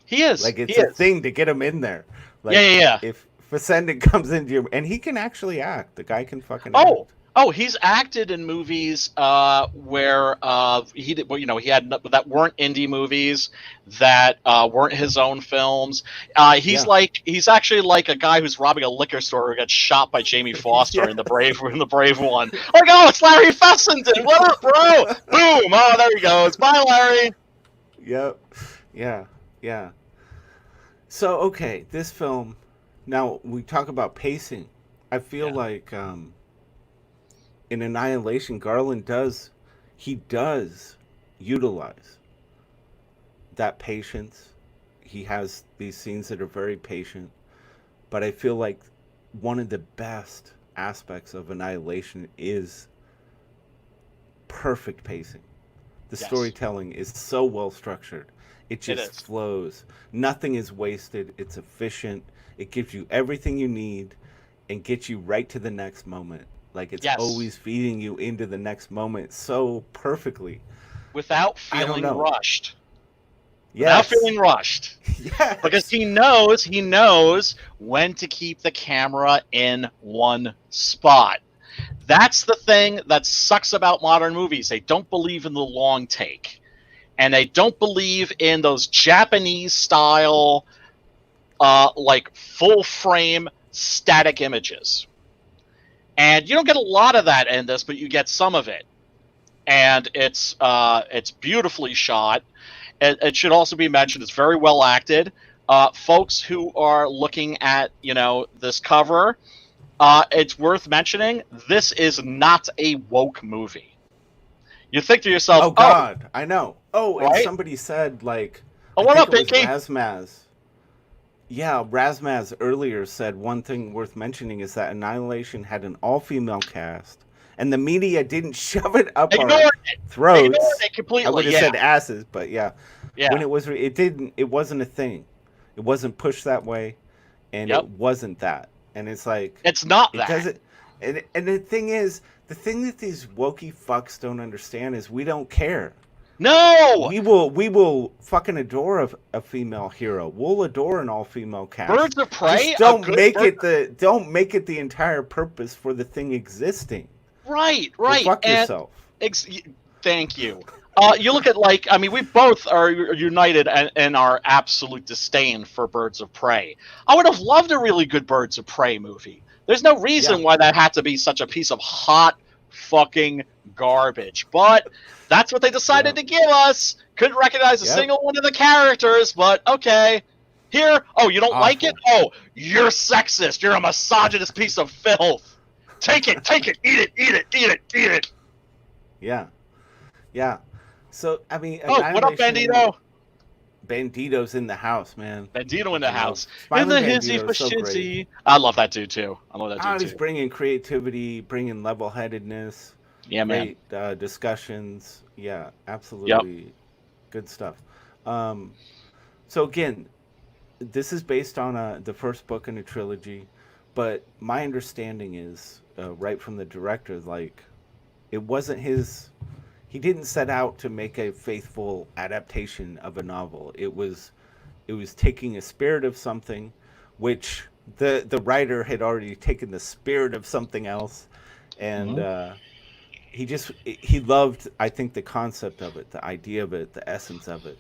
He is. Like it's he a is. thing to get him in there. Like, Yeah. If Fessenden comes into your, and he can actually act. The guy can fucking Oh, act. he's acted in movies where he did. Well, he had that weren't indie movies, that weren't his own films. He's actually like a guy who's robbing a liquor store who gets shot by Jamie Foster Yeah. in the Brave one. Like, oh, it's Larry Fessenden. What up, bro? Boom! Oh, there he goes. Bye, Larry. Yep. Yeah. So okay, this film. Now we talk about pacing. I feel like in Annihilation, Garland does utilize that patience. He has these scenes that are very patient, but I feel like one of the best aspects of Annihilation is perfect pacing. The Yes. storytelling is so well structured. It It just is. flows. Nothing is wasted. It's efficient. It gives you everything you need and gets you right to the next moment. Like it's Yes. always feeding you into the next moment so perfectly. Without I don't feeling know. rushed. Yes. Without feeling rushed. Yes. Because he knows when to keep the camera in one spot. That's the thing that sucks about modern movies. They don't believe in the long take. And they don't believe in those Japanese style like full frame static images. And you don't get a lot of that in this, but you get some of it. And it's beautifully shot. It should also be mentioned it's very well acted. Folks who are looking at this cover, it's worth mentioning this is not a woke movie. You think to yourself, Oh God, I know. Oh, and right? somebody said like, Oh, I what think up, it was Binky? Razmaz. Yeah, Razmaz earlier said one thing worth mentioning is that Annihilation had an all-female cast, and the media didn't shove it up our Ignored throats. it completely. I would have Yeah, said asses, but yeah. yeah. When it wasn't a thing. It wasn't pushed that way, and Yep. it wasn't that. And it's like It's not it that. doesn't. And the thing is, the thing that these wokey fucks don't understand is we don't care. No. We will fucking adore a female hero. We'll adore an all female cast. Birds of Prey. Just don't make it the entire purpose for the thing existing. Right. Go fuck And yourself. Thank you. You look at we both are united in our absolute disdain for Birds of Prey. I would have loved a really good Birds of Prey movie. There's no reason why that had to be such a piece of hot fucking garbage. But that's what they decided to give us. Couldn't recognize a single one of the characters, but okay. Here, you don't like it? Oh, you're sexist. You're a misogynist piece of filth. Take it, eat it. Yeah. So I mean, what up, Bandito? Bandito's in the house, man. Bandito in the house. Smiling In the hizzy Bandito's so for great. shizzy. I love that dude too. He's bringing creativity, bringing level-headedness. Yeah, man. Great discussions. Yeah, absolutely. Good stuff. So again, this is based on the first book in a trilogy, but my understanding is right from the director, like it wasn't his. He didn't set out to make a faithful adaptation of a novel. It was taking a spirit of something, which the writer had already taken the spirit of something else, and he loved, I think, the concept of it, the idea of it, the essence of it,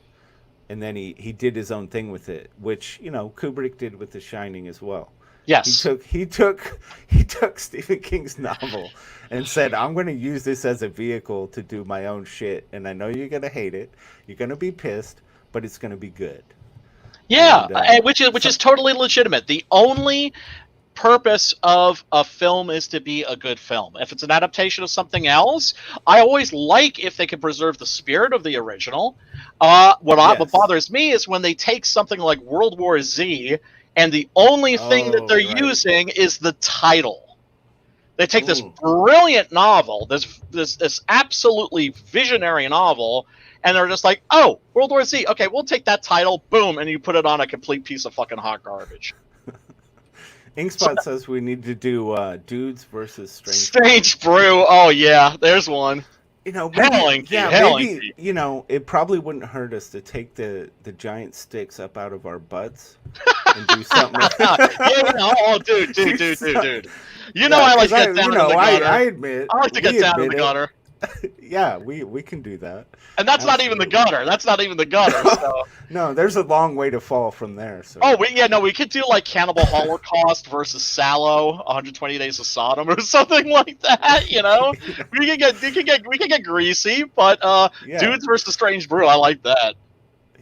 and then he did his own thing with it, which Kubrick did with The Shining as well. He Yes. took he took he took Stephen King's novel and said, "I'm going to use this as a vehicle to do my own shit, and I know you're going to hate it, you're going to be pissed, but it's going to be good." Yeah, And which is totally legitimate. The only purpose of a film is to be a good film. If it's an adaptation of something else, I always like if they can preserve the spirit of the original. What yes. bothers me is when they take something like World War Z and the only thing that they're Oh, right. using is the title. They take this Ooh. brilliant novel, this absolutely visionary novel, and they're just like, "Oh, World War Z. Okay, we'll take that title, boom, and you put it on a complete piece of fucking hot garbage." So, Inkspot says we need to do dudes versus strange brew. Strange Brew. Oh yeah, there's one. Maybe, Hailing yeah, Hailing maybe, it probably wouldn't hurt us to take the giant sticks up out of our butts and do something. Oh, dude. Yeah, I like because to get down in the I gutter. admit, I like to get we down in admit the it. gutter, Yeah, we can do that. and that's not even the Absolutely. gutter. That's not even the gutter. So, No, there's a long way to fall from there. So oh, we could do like Cannibal Holocaust versus Sallow, 120 Days of Sodom, or something like that. We can get greasy, but yeah, dudes versus Strange Brew, I like that.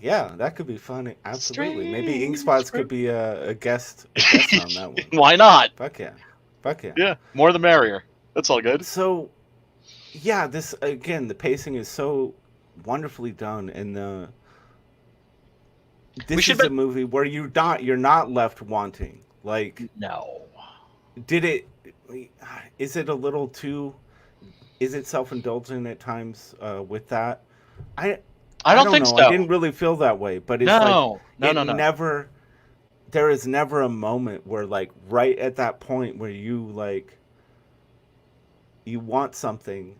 yeah, that could be fun. Absolutely. Maybe Strange Inkspots Brew. could be a guest on that one. Why not? Fuck yeah, fuck yeah. Yeah, more the merrier. That's all good. So yeah, this again, the pacing is so wonderfully done, and We this should is a bet. movie where you're not left wanting. Like, No. did it? Is it a little too? Is it self-indulgent at times with that? I I I don't don't think know. I so. didn't really feel that way, but it's like No. No, it no, no. never. There is never a moment where, like, right at that point where you want something,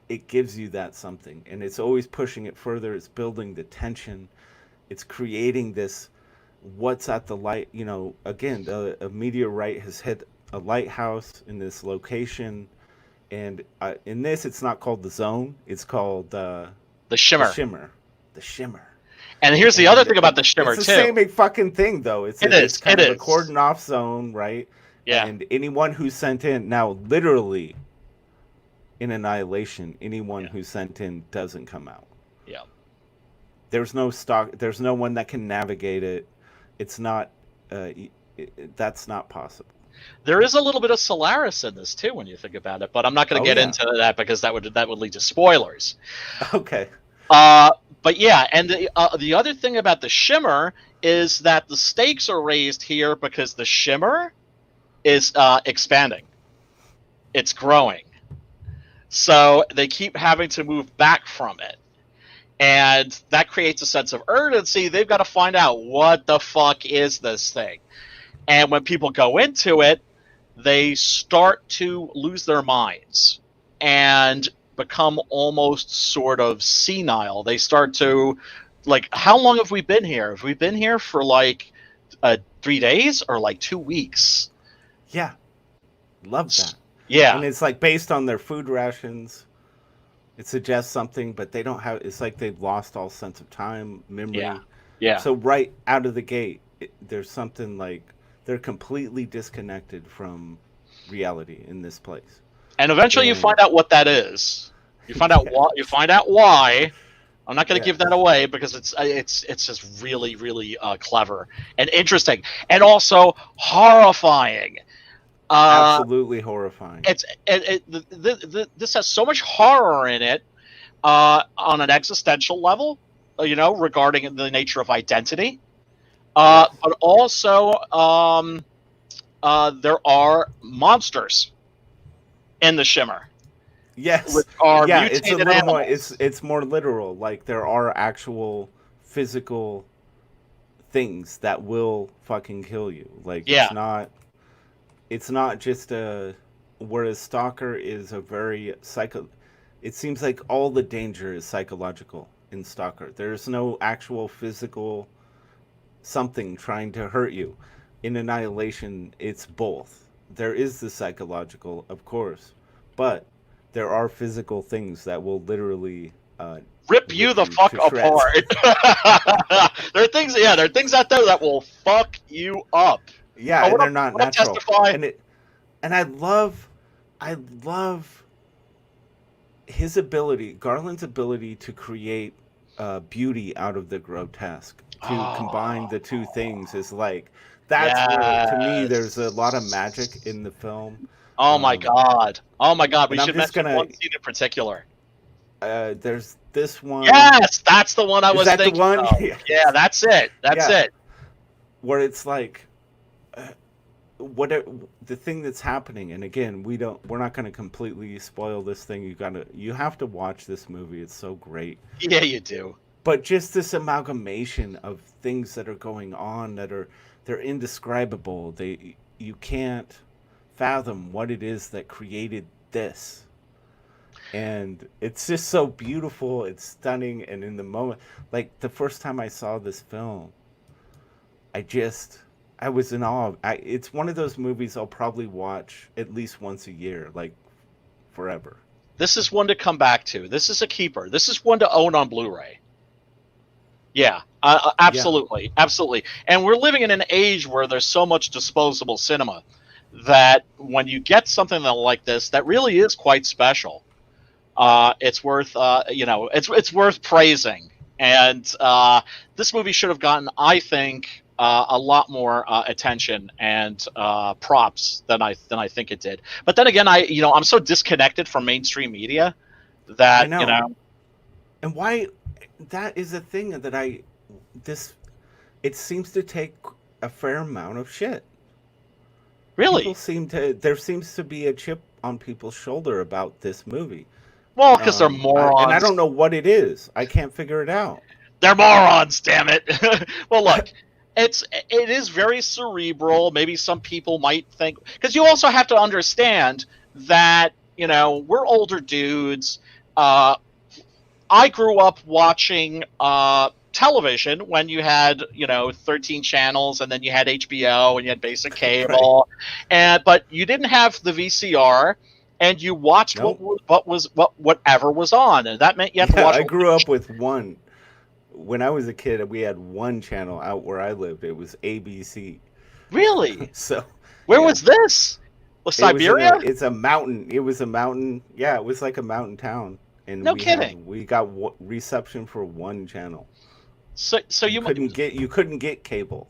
it gives you that something, and it's always pushing it further. It's building the tension. It's creating this. What's at the light? Again, a meteorite has hit a lighthouse in this location, and in this, it's not called the zone. It's called The the shimmer. shimmer, the shimmer. And here's the other And thing about the it's shimmer the too. same fucking thing, though. It It's is. kind It of a is. cordon off zone, right? Yeah. And anyone who sent in now, literally in Annihilation, anyone Yeah. who sent in doesn't come out. Yeah. There's no stock. There's no one that can navigate it. It's not. That's not possible. There is a little bit of Solaris in this too, when you think about it. But I'm not going to Oh get yeah. into that because that would lead to spoilers. Okay. Uh, but yeah, and the other thing about the shimmer is that the stakes are raised here because the shimmer is expanding. It's growing. So they keep having to move back from it. And that creates a sense of urgency. They've got to find out what the fuck is this thing. And when people go into it, they start to lose their minds and become almost sort of senile. They start to, like, how long have we been here? Have we been here for like 3 days or like 2 weeks? Yeah. Love that. Yeah. And it's like based on their food rations. It suggests something, but they don't have. It's like they've lost all sense of time, memory. Yeah. Yeah. So right out of the gate, there's something like they're completely disconnected from reality in this place. And eventually you And find out what that is. You find out why. You find out why. I'm not going to yes, give that away because it's just really really clever and interesting and also horrifying. absolutely horrifying. This has so much horror in it on an existential level, regarding the nature of identity. Yes. But also there are monsters in the shimmer, Yes. which are Yeah, it's a mutated little more. animals. It's more literal. Like there are actual physical things that will fucking kill you. Like Yeah, it's not just a, whereas Stalker is a very psycho, it seems like all the danger is psychological in Stalker. There's no actual physical something trying to hurt you. In Annihilation, it's both. There is the psychological, of course, but there are physical things that will literally Rip you rip the you fuck to shreds. apart. There are things, yeah, there are things out there that will fuck you up. Yeah, I and want they're to not want to natural. testify. And I love his ability, Garland's ability to create beauty out of the grotesque, to combine Oh, the two things is like, that's where, to me, there's a lot of magic yes. in the film. Oh my Um, god. Oh my god. We and I'm should just mention gonna, one scene in particular. there's this one. Yes, that's the one I Is was that the thinking one? of. Yeah, Yes. that's it. That's Yeah, it. where it's like, uh, what the thing that's happening, and again, we're not going to completely spoil this thing. You have to watch this movie. It's so great. Yeah, you do. But just this amalgamation of things that are going on they're indescribable. You can't fathom what it is that created this. And it's just so beautiful, it's stunning, and in the moment, like the first time I saw this film, I was in awe. It's one of those movies I'll probably watch at least once a year, like forever. This is one to come back to. This is a keeper. This is one to own on Blu-ray. Yeah, Yeah. absolutely, absolutely. And we're living in an age where there's so much disposable cinema that when you get something like this, that really is quite special. It's worth, it's worth praising. And this movie should have gotten, I think, a lot more attention and props than I think it did. But then again, I'm so disconnected from mainstream media I that know. And why that is a thing that I this it seems to take a fair amount of shit. really, There seems to be a chip on people's shoulder about this movie. well, because they're And I morons. don't know what it is. I can't figure it out. They're morons, damn it. Well, look, it is very cerebral. Maybe some people might think, because you also have to understand that we're older dudes. Uh, I grew up watching television when you had 13 channels, and then you had HBO and you had basic Right. cable, but you didn't have the VCR. And you watched Nope. whatever was on, and that meant you had to Yeah, watch. I grew up with one. When I was a kid, we had one channel out where I lived. It was ABC. Really? So, Where yeah. was this? Was It was in Siberia? it's a mountain. It was a mountain. Yeah, it was like a mountain town, and No kidding. we got reception for one channel. So You couldn't get cable.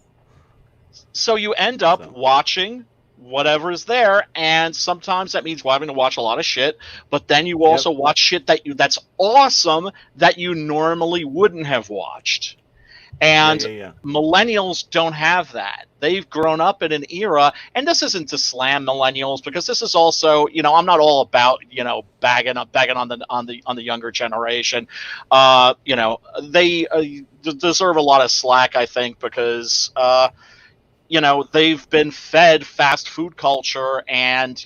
you end up So, watching whatever's there, and sometimes that means having to watch a lot of shit. But then you yep. also watch shit that's awesome that you normally wouldn't have watched. And Yeah. millennials don't have that. They've grown up in an era, and this isn't to slam millennials, because this is also, I'm not all about, bagging on the younger generation. They deserve a lot of slack, I think, because they've been fed fast food culture, and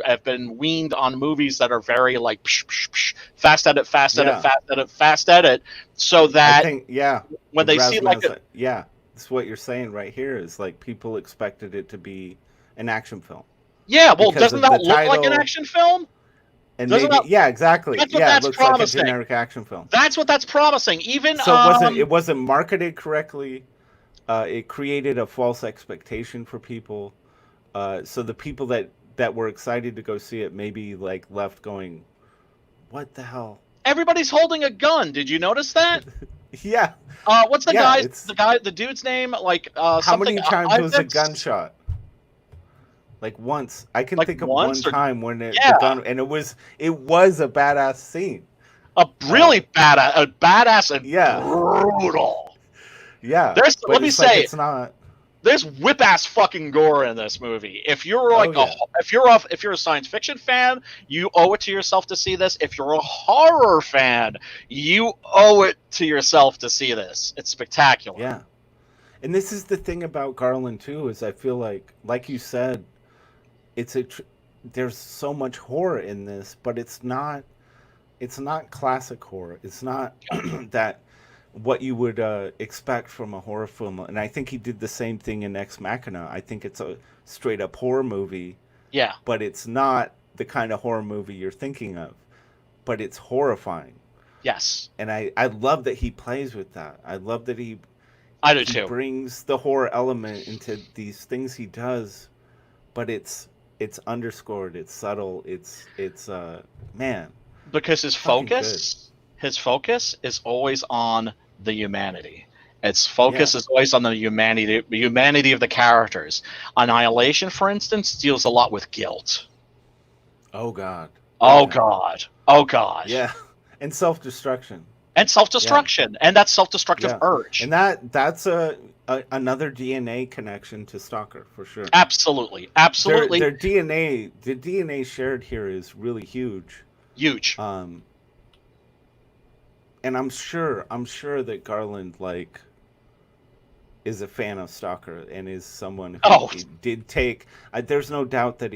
have been weaned on movies that are very like psh, psh, psh, fast edit, fast edit, Yeah. fast edit, fast edit, so I that think yeah. when they see like Razman's, yeah. That's what you're saying right here. Is like people expected it to be an action film yeah, well, because doesn't of the that look like an title action film? and Doesn't maybe that? yeah, exactly. That's what Yeah, it that's looks like a promising. generic action film. That's what that's promising. Even So it wasn't marketed correctly. It created a false expectation for people. So the people that were excited to go see it maybe like left going, "What the hell?" everybody's holding a gun. Did you notice that? Yeah, What's the yeah. the dude's name? Like How something many times was a Ives? gunshot? Like once. I can Like think of one once or time when the yeah, gun and it was a badass scene. a Uh, really badass and yeah, brutal. yeah. There's But let me it's like say, it's not. there's whip ass fucking gore in this movie. If you're Oh like yeah, if you're a science fiction fan, you owe it to yourself to see this. If you're a horror fan, you owe it to yourself to see this. It's spectacular. yeah. And this is the thing about Garland too is I feel like you said, it's there's so much horror in this, but it's not classic horror. It's not that what you would expect from a horror film. And I think he did the same thing in Ex Machina. I think it's a straight up horror movie, Yeah. but it's not the kind of horror movie you're thinking of, but it's horrifying. Yes, And I love that he plays with that. I love that I do he too. brings the horror element into these things he does, but it's underscored, it's subtle, it's man, Because fucking good. his focus is always on the humanity. Its Yeah. focus is always on the humanity of the characters. Annihilation, for instance, deals a lot with guilt. Oh god. Big Oh time. god. Oh god. Yeah. And self-destruction. And Yeah. self-destruction, and that self-destructive Yeah. urge. And that's another DNA connection to Stalker for sure. Absolutely, Their absolutely their DNA, the DNA shared here is really huge. huge. Um and I'm sure that Garland like is a fan of Stalker and is someone who Oh, did take. There's no doubt that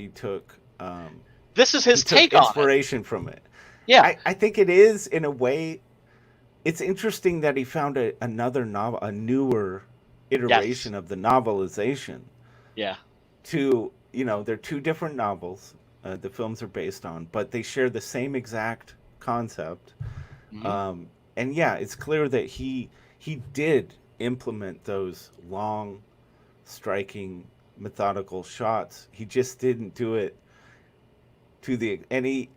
this is he his took take on it. inspiration from it. Yeah. I think it is in a way. It's interesting that he found another novel, a newer Yes. iteration of the novelization. Yeah. They're two different novels. The films are based on, but they share the same exact concept. Hmm. Um, and yeah, it's clear that he did implement those long, striking, methodical shots. He just didn't do it to the and he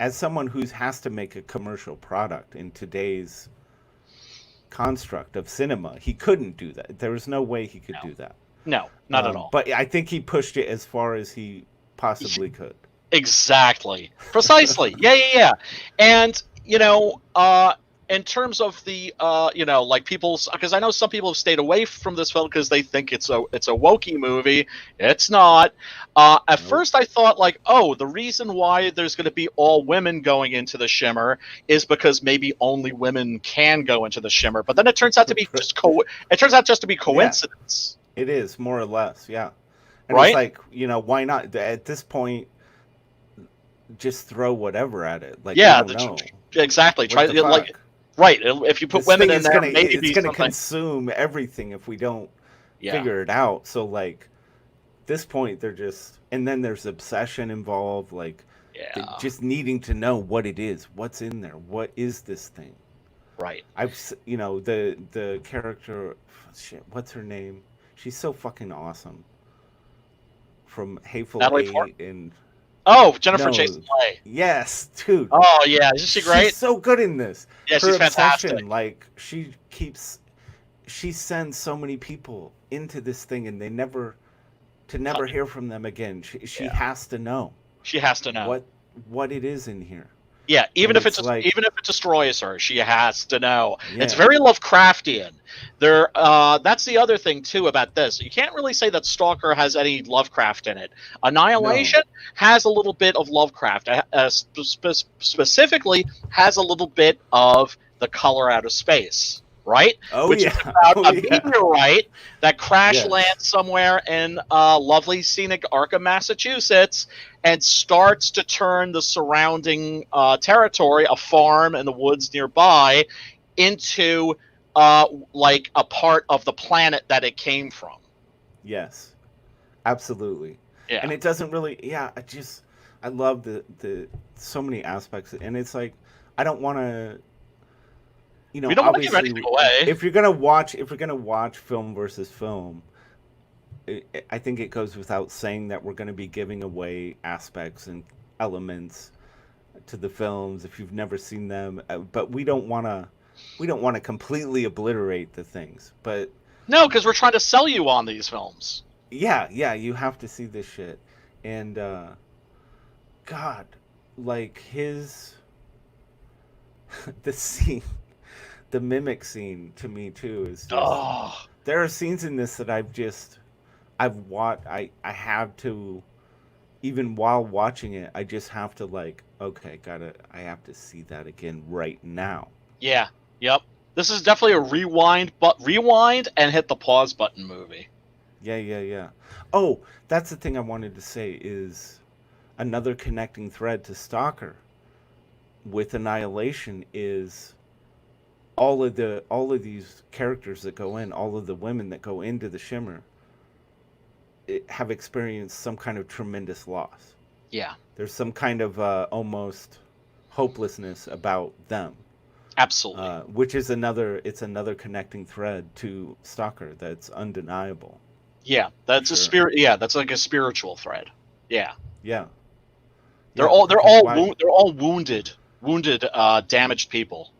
as someone who has to make a commercial product in today's construct of cinema, he couldn't do that. There was no way he could No. do that. No, not at all. But I think he pushed it as far as he possibly could. Exactly. Precisely. Yeah, yeah, yeah. And in terms of the like people's, because I know some people have stayed away from this film because they think it's a wokey movie. It's not. At Nope. first, I thought like, oh, the reason why there's going to be all women going into the Shimmer is because maybe only women can go into the Shimmer. But then it turns out to be it turns out just to be Yeah, coincidence, it is more or less. Yeah, and it's right? like why not? At this point, just throw whatever at it. Like we Yeah, don't know exactly. what Try the like fuck. right. If you put This women thing in is there, gonna it's maybe gonna something. consume everything if we don't Yeah. figure it out. So like this point, they're just and then there's obsession involved. Like Yeah. just needing to know what it is, what's in there, what is this thing. Right. The character, shit, what's her name? She's so fucking awesome from Hateful Natalie Portman. Eight and Oh, Jennifer no, Jason Leigh. yes, dude, Oh yeah, isn't she she's great? so good in this. Yeah, Her she's fantastic. obsession, like she sends so many people into this thing and they never hear from them again. She Yeah, has to know she has to know. what what it is in here, Yeah, and it's like even if it destroys her, she has to know. It's yeah, very Lovecraftian. That's the other thing too about this. You can't really say that Stalker has any Lovecraft in it. no, Annihilation has a little bit of Lovecraft. Specifically, has a little bit of The Color Out of Space, right? oh Which is yeah, about oh a yeah, meteorite that crash yes, lands somewhere in lovely scenic Arkham, Massachusetts, and starts to turn the surrounding territory, a farm and the woods nearby, into like a part of the planet that it came from. yes, absolutely, Yeah. and it doesn't really, yeah, I love the so many aspects, and it's like I don't want to, We don't want to give obviously, anything away. if you're gonna watch film versus film, I think it goes without saying that we're going to be giving away aspects and elements to the films if you've never seen them. But we don't want to completely obliterate the things. But No, because we're trying to sell you on these films. yeah, yeah, you have to see this shit. And God, like the scene, the mimic scene to me too is just. Oh, There are scenes in this that I've watched. I have to, even while watching it, I just have to like, okay, I have to see that again right now. yeah. Yep. This is definitely a rewind and hit the pause button movie. Yeah, yeah, yeah. Oh, that's the thing I wanted to say is another connecting thread to Stalker with Annihilation is all of these characters that go in, all of the women that go into the Shimmer have experienced some kind of tremendous loss. Yeah, There's some kind of almost hopelessness about them, absolutely. which is another connecting thread to Stalker that's undeniable. Yeah, For that's a sure. spirit. Yeah, that's like a spiritual thread. Yeah, Yeah. they're Yeah, all because why? they're all wounded, damaged people.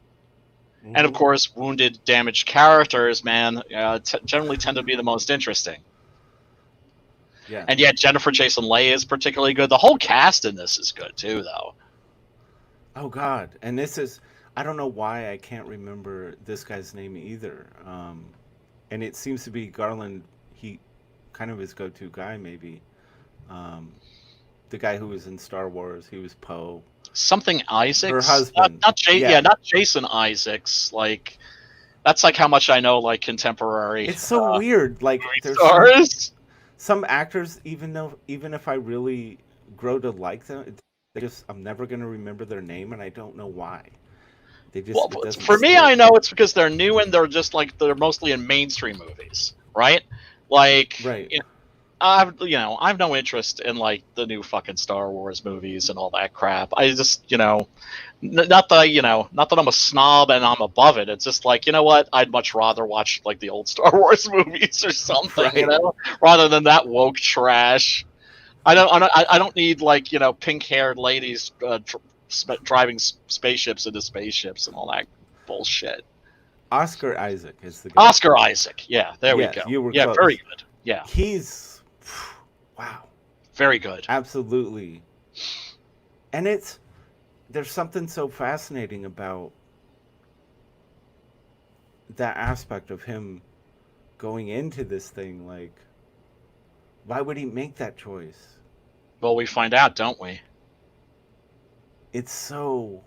And of Hmm. course, wounded, damaged characters, man, generally tend to be the most interesting. Yeah. And yet, Jennifer Jason Leigh is particularly good. The whole cast in this is good too, though. Oh God. And this is, I don't know why I can't remember this guy's name either. And it seems to be Garland. He kind of his go-to guy, maybe. Um, the guy who was in Star Wars. He was Poe. Something Her Isaacs, husband. yeah, Yeah. not Jason Isaacs. Like that's like how much I know, like contemporary It's so weird. Like movie there's stars. some actors, even if I really grow to like them, they just I'm never gonna remember their name, and I don't know why. They just Well, it doesn't for me, I stick. know it's because they're new and they're just like they're mostly in mainstream movies, right? Like, Right. I've no interest in like the new fucking Star Wars movies and all that crap. I just, not that not that I'm a snob and I'm above it. It's just like, you know what? I'd much rather watch like the old Star Wars movies or something, Right. rather than that woke trash. I don't need like pink-haired ladies driving spaceships into spaceships and all that bullshit. Oscar Isaac is the guy. Oscar Isaac, yeah, there we Yes, go. you were Yeah, very close. good. Yeah, He's wow, very good. absolutely. And there's something so fascinating about that aspect of him going into this thing. Like, why would he make that choice? Well, we find out, don't we? It's so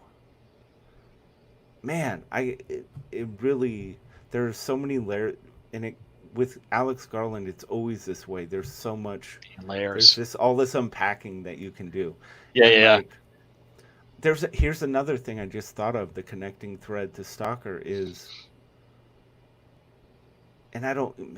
man. It really there are so many layers, and it with Alex Garland, it's always this way. There's so much. There's Layers. this all this unpacking that you can do, Yeah, and yeah, like here's another thing I just thought of. The connecting thread to Stalker is, and I don't.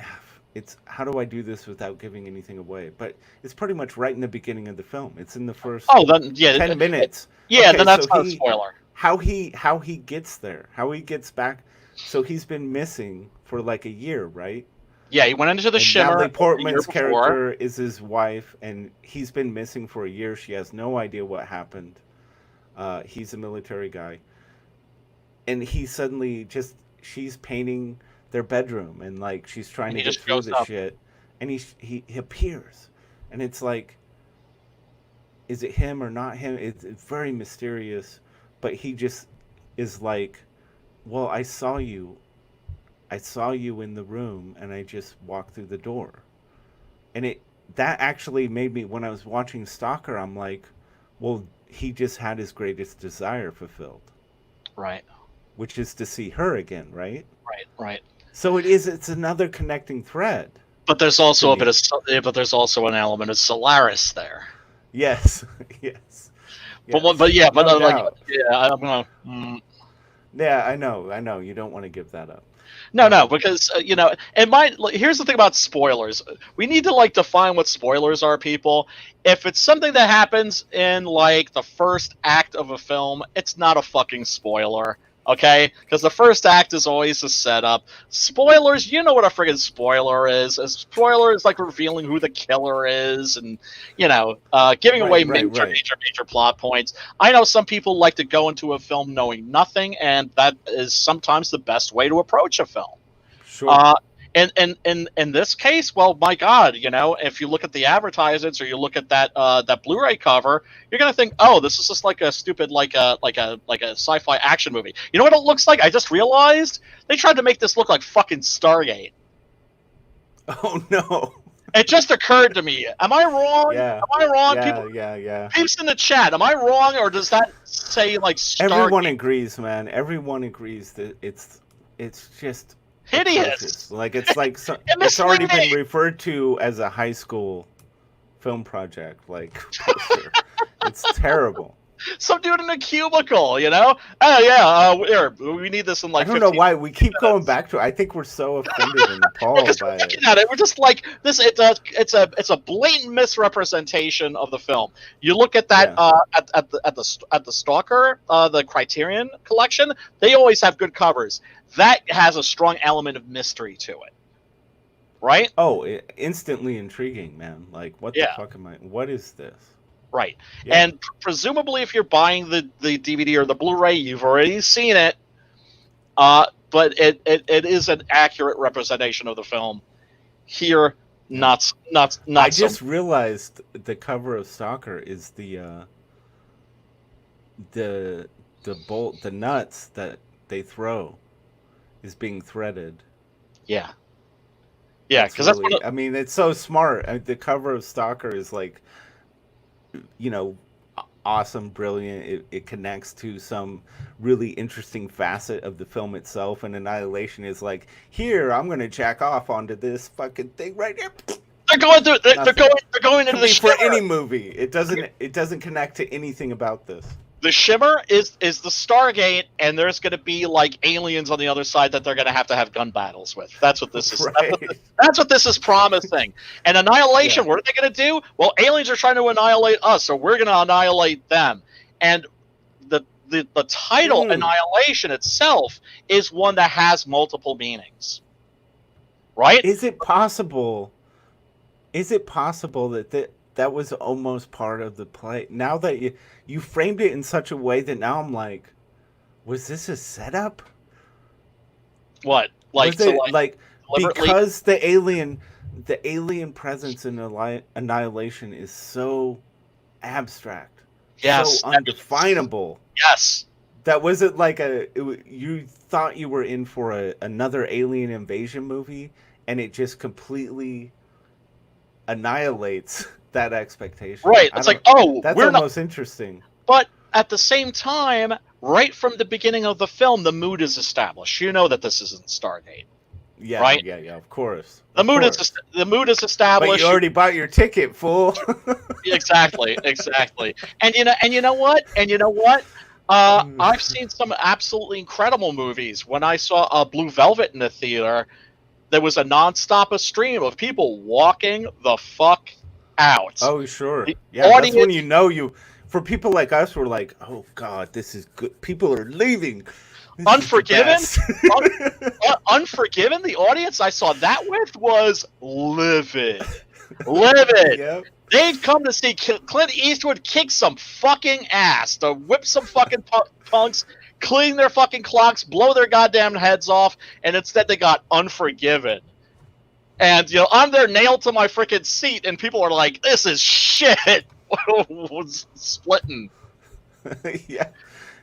It's how do I do this without giving anything away? But it's pretty much right in the beginning of the film. It's in the first Oh, then yeah, 10 minutes. yeah. Okay, Then so that's not a spoiler. how he gets there, how he gets back. So he's been missing for like a year, right? Yeah, he went into the And Shimmer Natalie a year Portman's before. character is his wife, and he's been missing for a year. She has no idea what happened. He's a military guy, and he suddenly just she's painting their bedroom, and like she's trying And to he get just through shows the up. shit, and he appears, and it's like, is it him or not him? It's very mysterious, but he just is like, well, I saw you in the room, and I just walked through the door, and it that actually made me when I was watching Stalker, I'm like, well, he just had his greatest desire fulfilled, Right, which is to see her again, right? right, right. So it's another connecting thread But there's to also a bit me. of, but there's also an element of Solaris there. Yes, yes, But yes, yeah, but no like, doubt. yeah, I'm gonna. Yeah, I know. You don't want to give that up. No, Um, because it might. Like, here's the thing about spoilers. We need to like define what spoilers are, people. If it's something that happens in like the first act of a film, it's not a fucking spoiler. Okay, because the first act is always a setup. Spoilers, you know what a friggin' spoiler is. A spoiler is like revealing who the killer is, and giving away major, right. major, major plot points. I know some people like to go into a film knowing nothing, and that is sometimes the best way to approach a film. Sure. Uh, and in this case, well, my God, if you look at the advertisements or you look at that Blu-ray cover, you're gonna think, oh, this is just like a stupid like a sci-fi action movie. You know what it looks like? I just realized they tried to make this look like fucking Stargate. Oh no. It just occurred to me. Am I wrong? Yeah. Am I wrong? People, Yeah. peeps in the chat. Am I wrong, or does that say like Everyone Stargate? agrees, man. Everyone agrees that it's just atrocious. Hideous Like it's like and it's already misleading. been referred to as a high school film project, like poster. It's terrible. some dude in a cubicle, you know? Oh yeah, here, we need this in I like don't know 15 why we keep going minutes. back to it. I think we're so offended and appalled Because we're by looking it. at it, we're just like this. It's a blatant misrepresentation of the film. You look at that Yeah. at the Stalker, the Criterion collection. They always have good covers. That has a strong element of mystery to it, right? Oh, instantly intriguing, man. Like, what the Yeah, fuck am I? What is this? right. Yeah. And presumably, if you're buying the DVD or the Blu-ray, you've already seen it. But it is an accurate representation of the film. Here, Yeah. I not so. just realized the cover of Stalker is the the nuts that they throw is being threaded. Yeah, yeah, That's because that's one really, of, I mean, it's so smart. The cover of Stalker is like, you know, awesome, brilliant. It connects to some really interesting facet of the film itself, and Annihilation is like, here, I'm gonna jack off onto this fucking thing right here. they're going through. Nothing. They're going into Could the be for shimmer. any movie. It doesn't connect to anything about this. The shimmer is the Stargate, and there's going to be like aliens on the other side that they're going to have gun battles with. That's what this is. Right. That's what this is promising. And Annihilation, Yeah. what are they going to do? Well, aliens are trying to annihilate us, so we're going to annihilate them. And the title Annihilation itself is one that has multiple meanings, right? Is it possible? Is it possible that was almost part of the play? Now that you framed it in such a way that now I'm like, was this a setup? What, like Was to it like like deliberately? because the alien presence in Annihilation is so abstract, Yes, so undefinable? yes, That was it like you thought you were in for another alien invasion movie, and it just completely annihilates that expectation. right. It's like, oh, That's we're not. almost interesting. But at the same time, right from the beginning of the film, the mood is established. You know that this isn't Stargate, Yeah, right? yeah, of course. The Of mood course. is the mood is But established. you already bought your ticket, fool. Exactly. And you know what? I've seen some absolutely incredible movies. When I saw Blue Velvet in the theater, there was a nonstop stream of people walking the fuck out. Oh, sure. The Yeah, that's when audience, you know you. For people like us, we're like, oh god, this is good. People are leaving. This Unforgiven, is the best. Unforgiven. The audience I saw that with was livid, livid. Yep. They'd come to see Clint Eastwood kick some fucking ass, to whip some fucking punks, clean their fucking clocks, blow their goddamn heads off, and instead they got Unforgiven. And, I'm there nailed to my freaking seat, and people are like, this is shit. Splitting. Yeah,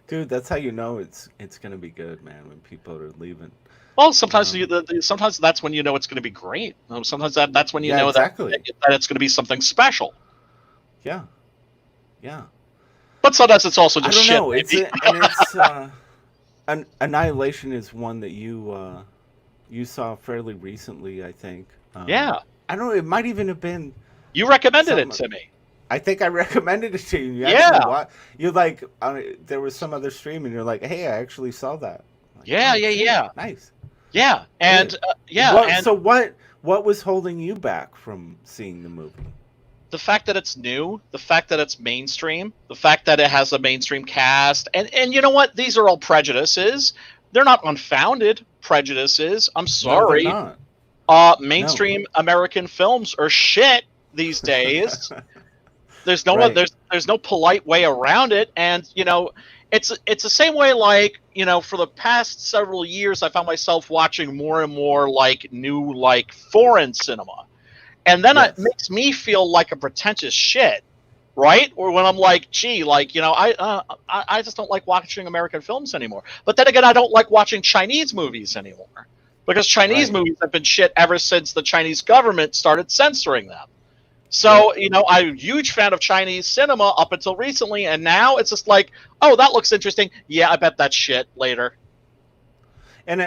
dude, that's how you know it's gonna be good, man. When people are leaving. Well, sometimes sometimes that's when you know it's going to be great. Sometimes that's when you Yeah, know exactly. that it's going to be something special. Yeah, yeah. But sometimes it's also I just don't shit. know. Annihilation is one that you saw fairly recently, I think. Yeah. I don't know. It might even have been. You recommended it to me. I think I recommended it to you. You Yeah. actually you like. There was some other stream, and you're like, "Hey, I actually saw that." Like, Yeah, oh, shit, yeah. Nice. Yeah, and So what was holding you back from seeing the movie? the fact that it's new, the fact that it's mainstream, the fact that it has a mainstream cast, and you know what? These are all prejudices. They're not unfounded prejudices. I'm sorry. No, they're not. Mainstream American films are shit these days. There's no Right. there's no polite way around it, and it's the same way. Like, for the past several years, I found myself watching more and more like new like foreign cinema, and then Yes. it makes me feel like a pretentious shit, right? Or when I'm like, gee, like I just don't like watching American films anymore. But then again, I don't like watching Chinese movies anymore because Chinese Right. movies have been shit ever since the Chinese government started censoring them. So, I'm a huge fan of Chinese cinema up until recently, and now it's just like, oh, that looks interesting. Yeah, I bet that's shit later. And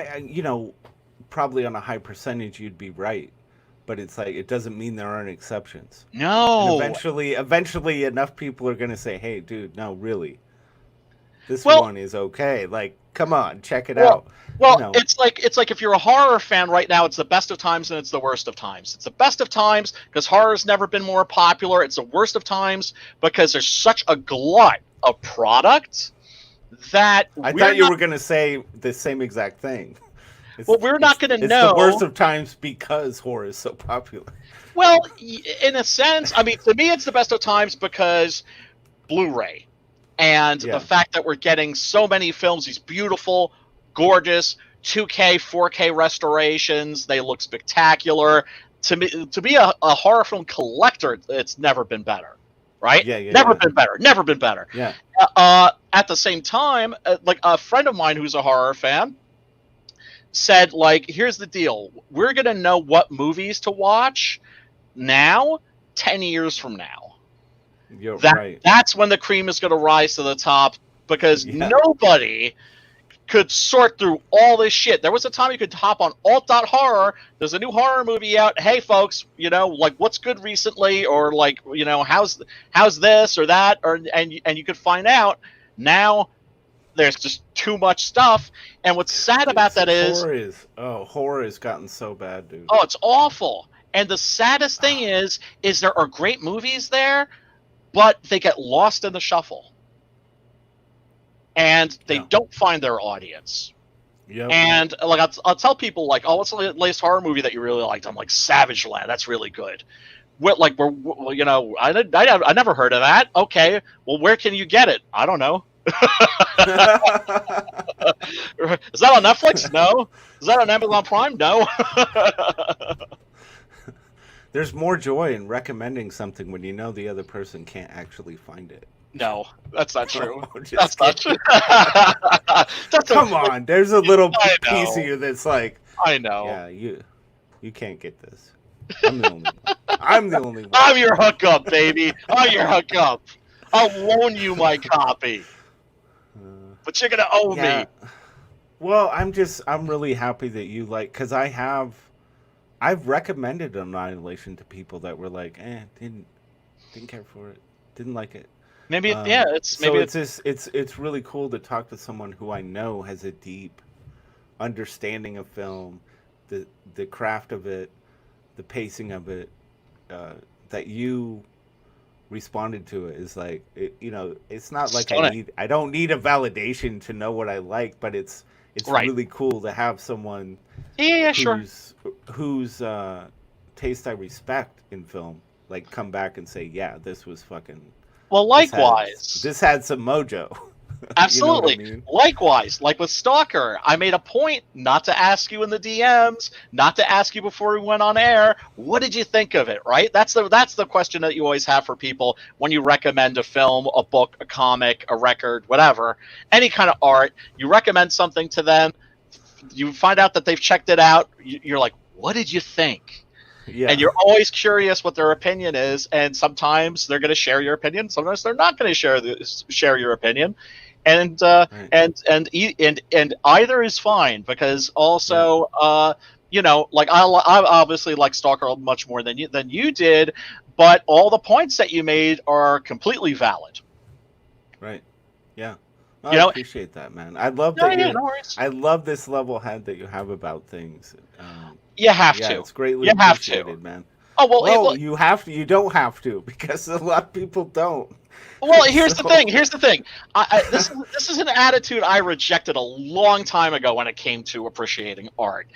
probably on a high percentage, you'd be right. but it's like it doesn't mean there aren't exceptions. And No. eventually, enough people are gonna say, "Hey, dude, no, really, this Well, one is okay. Like, come on, check it well, out." You well. know, It's like if you're a horror fan right now, it's the best of times and it's the worst of times. It's the best of times because horror's never been more popular. It's the worst of times because there's such a glut of product that I we're thought you not. were gonna say the same exact thing. Well, we're not going to It's the worst know. of times because horror is so popular. Well, in a sense, I mean, to me, it's the best of times because Blu-ray and the Yeah, fact that we're getting so many films, these beautiful, gorgeous 2K, 4K restorations. They look spectacular. To be a horror film collector, it's never been better, right? yeah, yeah, Never yeah, been better. Never been better. yeah. At the same time, like a friend of mine who's a horror fan said, like, here's the deal: we're gonna know what movies to watch now, 10 years from now. You're right. That's when the cream is going to rise to the top because Yeah, nobody could sort through all this shit. There was a time you could hop on alt.horror. There's a new horror movie out. Hey, folks, like what's good recently, or like how's this or that, or and you could find out. Now there's just too much stuff, and what's sad about that is horror has gotten so bad, dude. it's awful. And the saddest thing is there are great movies there, but they get lost in the shuffle. And they Yeah. don't find their audience. Yep. And like I'll tell people like, oh, what's the latest horror movie that you really liked? I'm like, Savage Land. That's really good. I never heard of that. Okay, well, where can you get it? I don't know. Is that on Netflix? No. Is that on Amazon Prime? No. There's more joy in recommending something when you know the other person can't actually find it. No, that's not true. Just That's not true. Come on, there's a little I piece know. of you that's like, I know. yeah, you can't get this. I'm the only one. I'm the only one. I'm your hookup, baby. I'm your hookup. I'll loan you my copy, but you're gonna owe Yeah. me. Well, I'm really happy that you like, because I've recommended Annihilation to people that were like, didn't care for it, didn't like it. Maybe It's really cool to talk to someone who I know has a deep understanding of film, the craft of it, the pacing of it, that you responded to it is like it's not like Stunning. I don't need a validation to know what I like, but it's Right. really cool to have someone Yeah, sure. whose taste I respect in film like come back and say, yeah, this was fucking Well, likewise. this had some mojo. Absolutely. You know what I mean? Likewise, like with Stalker, I made a point not to ask you in the DMs, not to ask you before we went on air, what did you think of it, right? That's the question that you always have for people when you recommend a film, a book, a comic, a record, whatever, any kind of art. You recommend something to them, you find out that they've checked it out, you're like, what did you think? Yeah. And you're always curious what their opinion is, and sometimes they're going to share your opinion, sometimes they're not going to share your opinion. And Right. and either is fine, because also like I obviously like Stalker much more than you did, but all the points that you made are completely valid. Right. Yeah. You know- I appreciate that, man. I love No, that yeah, no worries. I love this level head that you have about things. You have Yeah, to. it's greatly You have to. appreciated, man. Oh well. Well, you have to. You don't have to, because a lot of people don't. Well, here's the So- thing. Here's the thing. This is an attitude I rejected a long time ago when it came to appreciating art.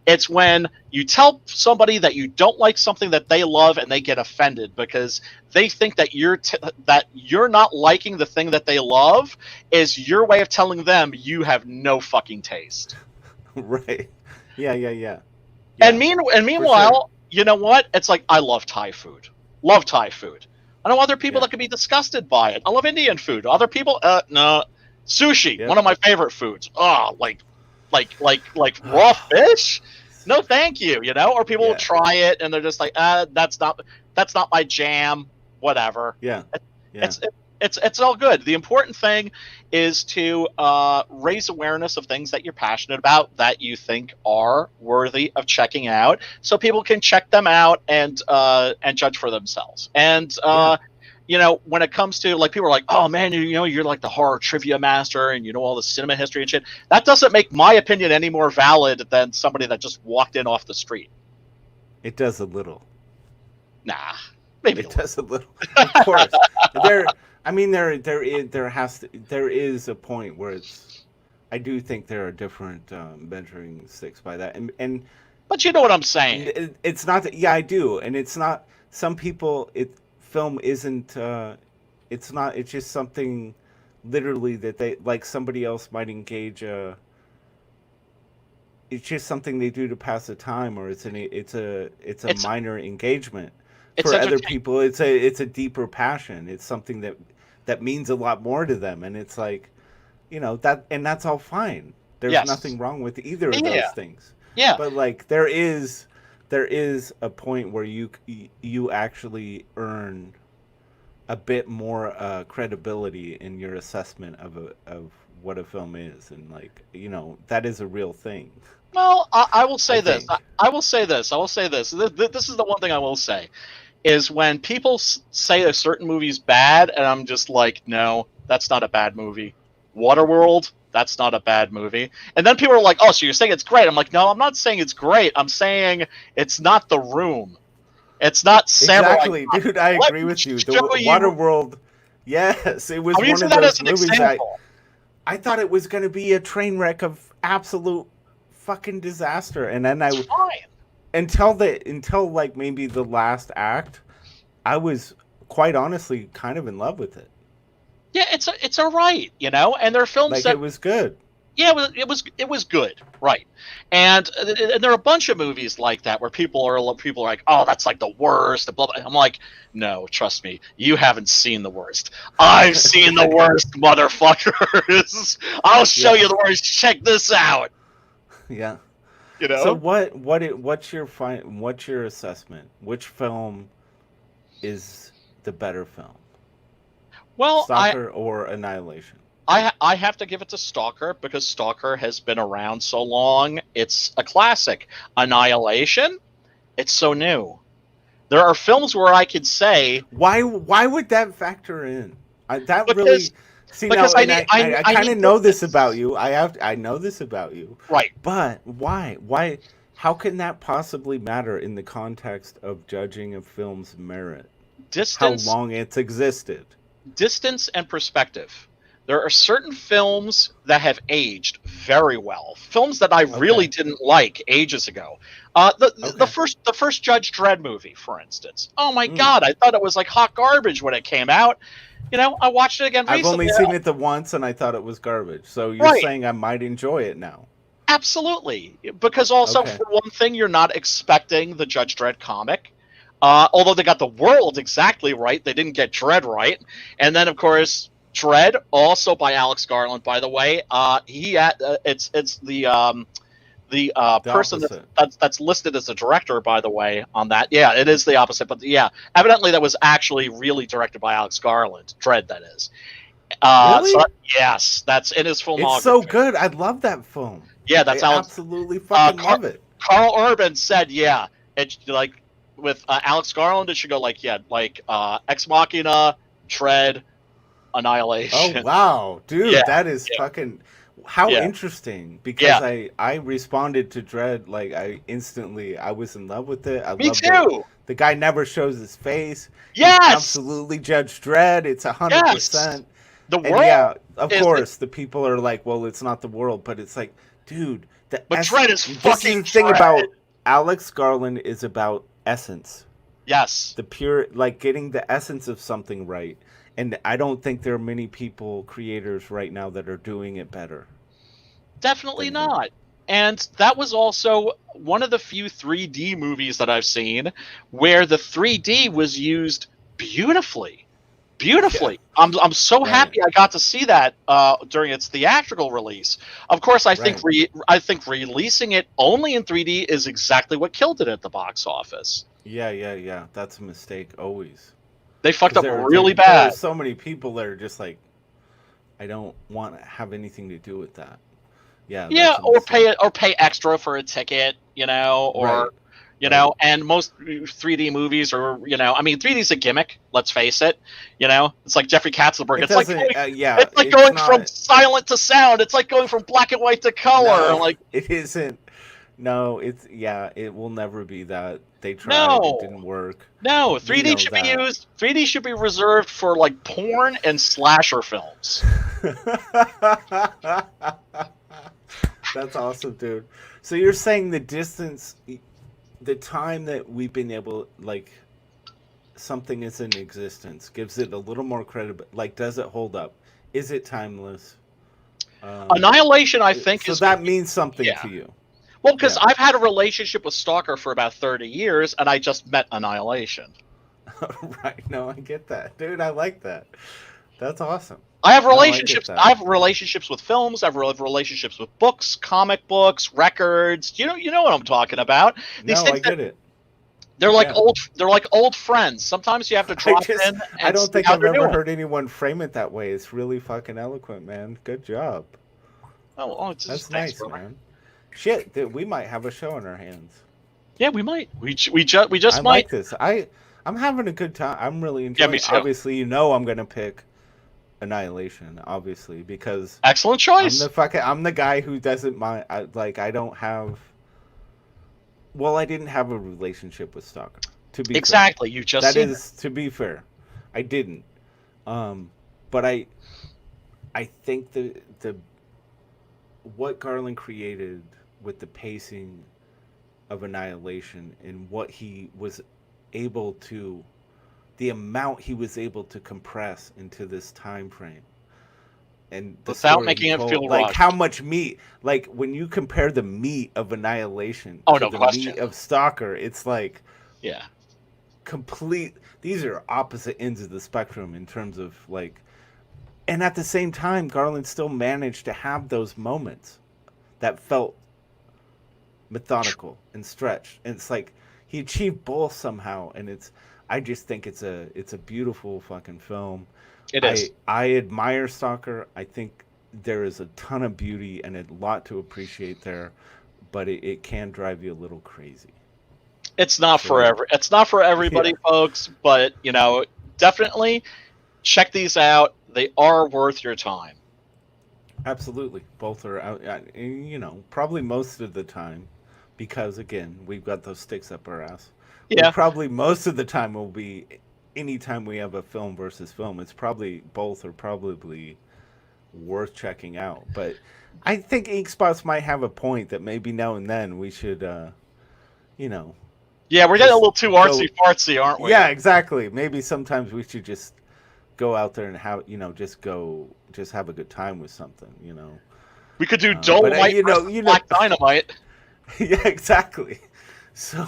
It's when you tell somebody that you don't like something that they love, and they get offended because they think that you're not liking the thing that they love is your way of telling them you have no fucking taste. Right. Yeah. And meanwhile, you know what? It's like, I love Thai food. Love Thai food. I know other people Yeah. that can be disgusted by it. I love Indian food. Other people, no. Sushi, Yeah. one of my favorite foods. Oh, like raw fish? No, thank you. Or people will Yeah. try it and they're just like, that's not my jam. Whatever. Yeah. It's It's all good. The important thing is to raise awareness of things that you're passionate about, that you think are worthy of checking out, so people can check them out and judge for themselves. And Yeah. when it comes to, like, people are like, oh man, you're like the horror trivia master and you know all the cinema history and shit. That doesn't make my opinion any more valid than somebody that just walked in off the street. It does a little. Nah, maybe It does a little. Of course. There is a point where it's. I do think there are different measuring sticks by that, and But you know what I'm saying. it's not that. Yeah, I do, and it's not. Some people, film isn't. It's not. It's just something, literally, that they like. Somebody else might engage. It's just something they do to pass the time, or it's a It's minor engagement. it's For other entertaining. people, it's a deeper passion. It's something that means a lot more to them, and it's like, that, and that's all fine. There's Yes. nothing wrong with either of those Yeah. things. Yeah. But like, there is a point where you actually earn a bit more credibility in your assessment of what a film is, and like, that is a real thing. Well, I will I say this. think. I will say this. I will say this. This is the one thing I will say is when people say a certain movie's bad, and I'm just like, no, that's not a bad movie. Waterworld, that's not a bad movie. And then people are like, oh, so you're saying it's great? I'm like, no, I'm not saying it's great. I'm saying it's not The Room. It's not Samurai Exactly, Cop. dude. I Let agree me with you. The show you. Waterworld, yes, it was I'm one using of that as those an movies that example. I thought it was going to be a train wreck of absolute fucking disaster, and then It's fine. until like maybe the last act, I was quite honestly kind of in love with it. Yeah, it's all right, And there are films Like, that, it was good. yeah, it was good, right? And there are a bunch of movies like that where people are like, oh, that's like the worst. And blah, blah. I'm like, no, trust me, you haven't seen the worst. I've seen the worst, motherfuckers. I'll show Yeah, you the worst. Check this out. yeah. You So know? what's your assessment? Which film is the better film? Well, Stalker or Annihilation? I have to give it to Stalker because Stalker has been around so long. It's a classic. Annihilation, it's so new. There are films where I could say, Why would that factor in? That because really. See, now, because I and need I I kind need of know this about distance. you. I know this about you, Right. but why? How can that possibly matter in the context of judging a film's merit? How Distance long it's existed? distance and perspective. There are certain films that have aged very well. Films that I really Okay, didn't like ages ago. The okay. first Judge Dredd movie, for instance. Oh my Mm. god, I thought it was like hot garbage when it came out. I watched it again I've only recently. seen it the once, and I thought it was garbage. So you're Right. saying I might enjoy it now? Absolutely. Because also, Okay. for one thing, you're not expecting the Judge Dredd comic. Although they got the world exactly right, they didn't get Dredd right. And then, of course, Dredd, also by Alex Garland, by the way. It's the The person opposite. that's listed as a director, by the way, on that. Yeah, it is the opposite, but yeah, evidently that was actually really directed by Alex Garland. Dredd, that is. So Really? yes, that's in his It's so filmography. good. I love that film. Yeah, I that's Alex. absolutely fucking love it. Carl Urban said, yeah, it's like with Alex Garland, it should go like, yeah, like Ex Machina, Tread, Oh Annihilation. wow, Yeah, dude, that is yeah, fucking how yeah, interesting. Because yeah. I responded to Dread, like, I was in love with it. I Me love that too. the guy never shows his face. He's Yes, absolutely Judge Dredd. It's a hundred yes. percent. The And world yeah, of is, course, the people are like, well, it's not the world, but it's like, dude, but Tread is this is fucking the thing Tread. about Alex Garland is about essence, Yes, the pure, like, getting the essence of something right. And I don't think there are many people, creators right now, that are doing it better definitely than him. not. And that was also one of the few 3D movies that I've seen where the 3D was used beautifully. Yeah, Beautifully. I'm so right, happy I got to see that during its theatrical release. Of course, right. I think releasing it only in 3D is exactly what killed it at the box office. Yeah, yeah, yeah. That's a mistake always. They fucked 'Cause up there really there are bad. so many people that are just like, I don't want to have anything to do with that. Yeah, Yeah, that's a mistake. or pay extra for a ticket, Right, right. and most 3D movies are, I mean, 3D is a gimmick. Let's face it. It's like Jeffrey Katzenberg. It doesn't. Yeah, It's like it's going from not. silent to sound. It's like going from black and white to color. No, Like, it isn't. No, it's yeah. It will never be that. They tried. It no, didn't work. no. We 3D know should be that. used. 3D should be reserved for like porn and slasher films. That's awesome, dude. So you're saying the distance, the time that we've been able, like, something is in existence, gives it a little more credibility. Like, does it hold up? Is it timeless? Um, Annihilation, I think, so is that means something yeah. to you. Well, because Yeah. I've had a relationship with Stalker for about 30 years, and I just met Annihilation. Right. No, I get that, dude. I like that. That's awesome. I have No, I get relationships. I that. have relationships with films. I have relationships with books, comic books, records. You know what I'm talking about. These No, I things that get it. they're like Yeah. old friends. Sometimes you have to drop in I and don't see think how I've they're ever doing. heard anyone frame it that way. It's really fucking eloquent, man. Good job. It's That's just, thanks, nice, brother. man. Shit, dude, we might have a show in our hands. Yeah, we might. We I just might. like this. I'm having a good time. I'm really Yeah, enjoying me it. too. Obviously, I'm gonna pick Annihilation, obviously, because Excellent choice. I'm the guy who doesn't mind. I don't have. Well, I didn't have a relationship with Stalker. To be fair, Exactly. You just that seen it. is to be fair. I didn't. But I think the what Garland created with the pacing of Annihilation and what he was able to, the amount he was able to compress into this time frame, and the Without story he making it told, feel like how rushed. much meat, like when you compare the meat of Annihilation Oh, to no the question. meat of Stalker, it's like Yeah. complete. These are opposite ends of the spectrum in terms of like, and at the same time, Garland still managed to have those moments that felt methodical and stretched. And it's like he achieved both somehow, and I just think it's a beautiful fucking film. It is. I admire Stalker. I think there is a ton of beauty and a lot to appreciate there, but it can drive you a little crazy. So It's not for yeah, everybody, folks. But definitely check these out. They are worth your time. absolutely. Both are out. Probably most of the time, because again, we've got those sticks up our ass. We Yeah. probably most of the time will be anytime we have a film versus film. It's probably both are probably worth checking out. But I think Ink Spots might have a point that maybe now and then we should, you know, Yeah, we're getting a just little too go. artsy fartsy, aren't we? Yeah, exactly. Maybe sometimes we should just go out there and have, just have a good time with something. We could do But Dolomite versus Black Dynamite. yeah, exactly. So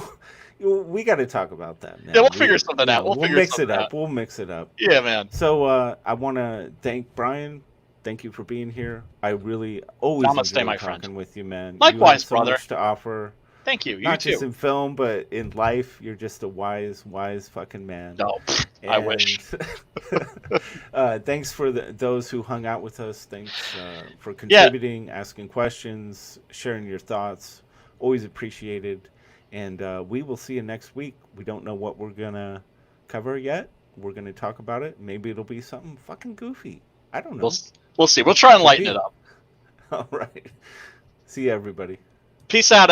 we got to talk about that, man. Yeah, we'll figure something out. We'll mix it up. We'll mix it up. Yeah, man. So I want to thank Brian. Thank you for being here. I really always Namaste, enjoy my talking friend. with you, man. You have Likewise, so brother. much to offer, Thank you. You not just too. in film, but in life. You're just a wise fucking man. No, I wish. Thanks for those who hung out with us. Thanks for Yeah, contributing, asking questions, sharing your thoughts. Always appreciated. And we will see you next week. We don't know what we're going to cover yet. We're going to talk about it. Maybe it'll be something fucking goofy. I don't know. we'll see. We'll try and lighten it up. All right. See you, everybody. Peace out.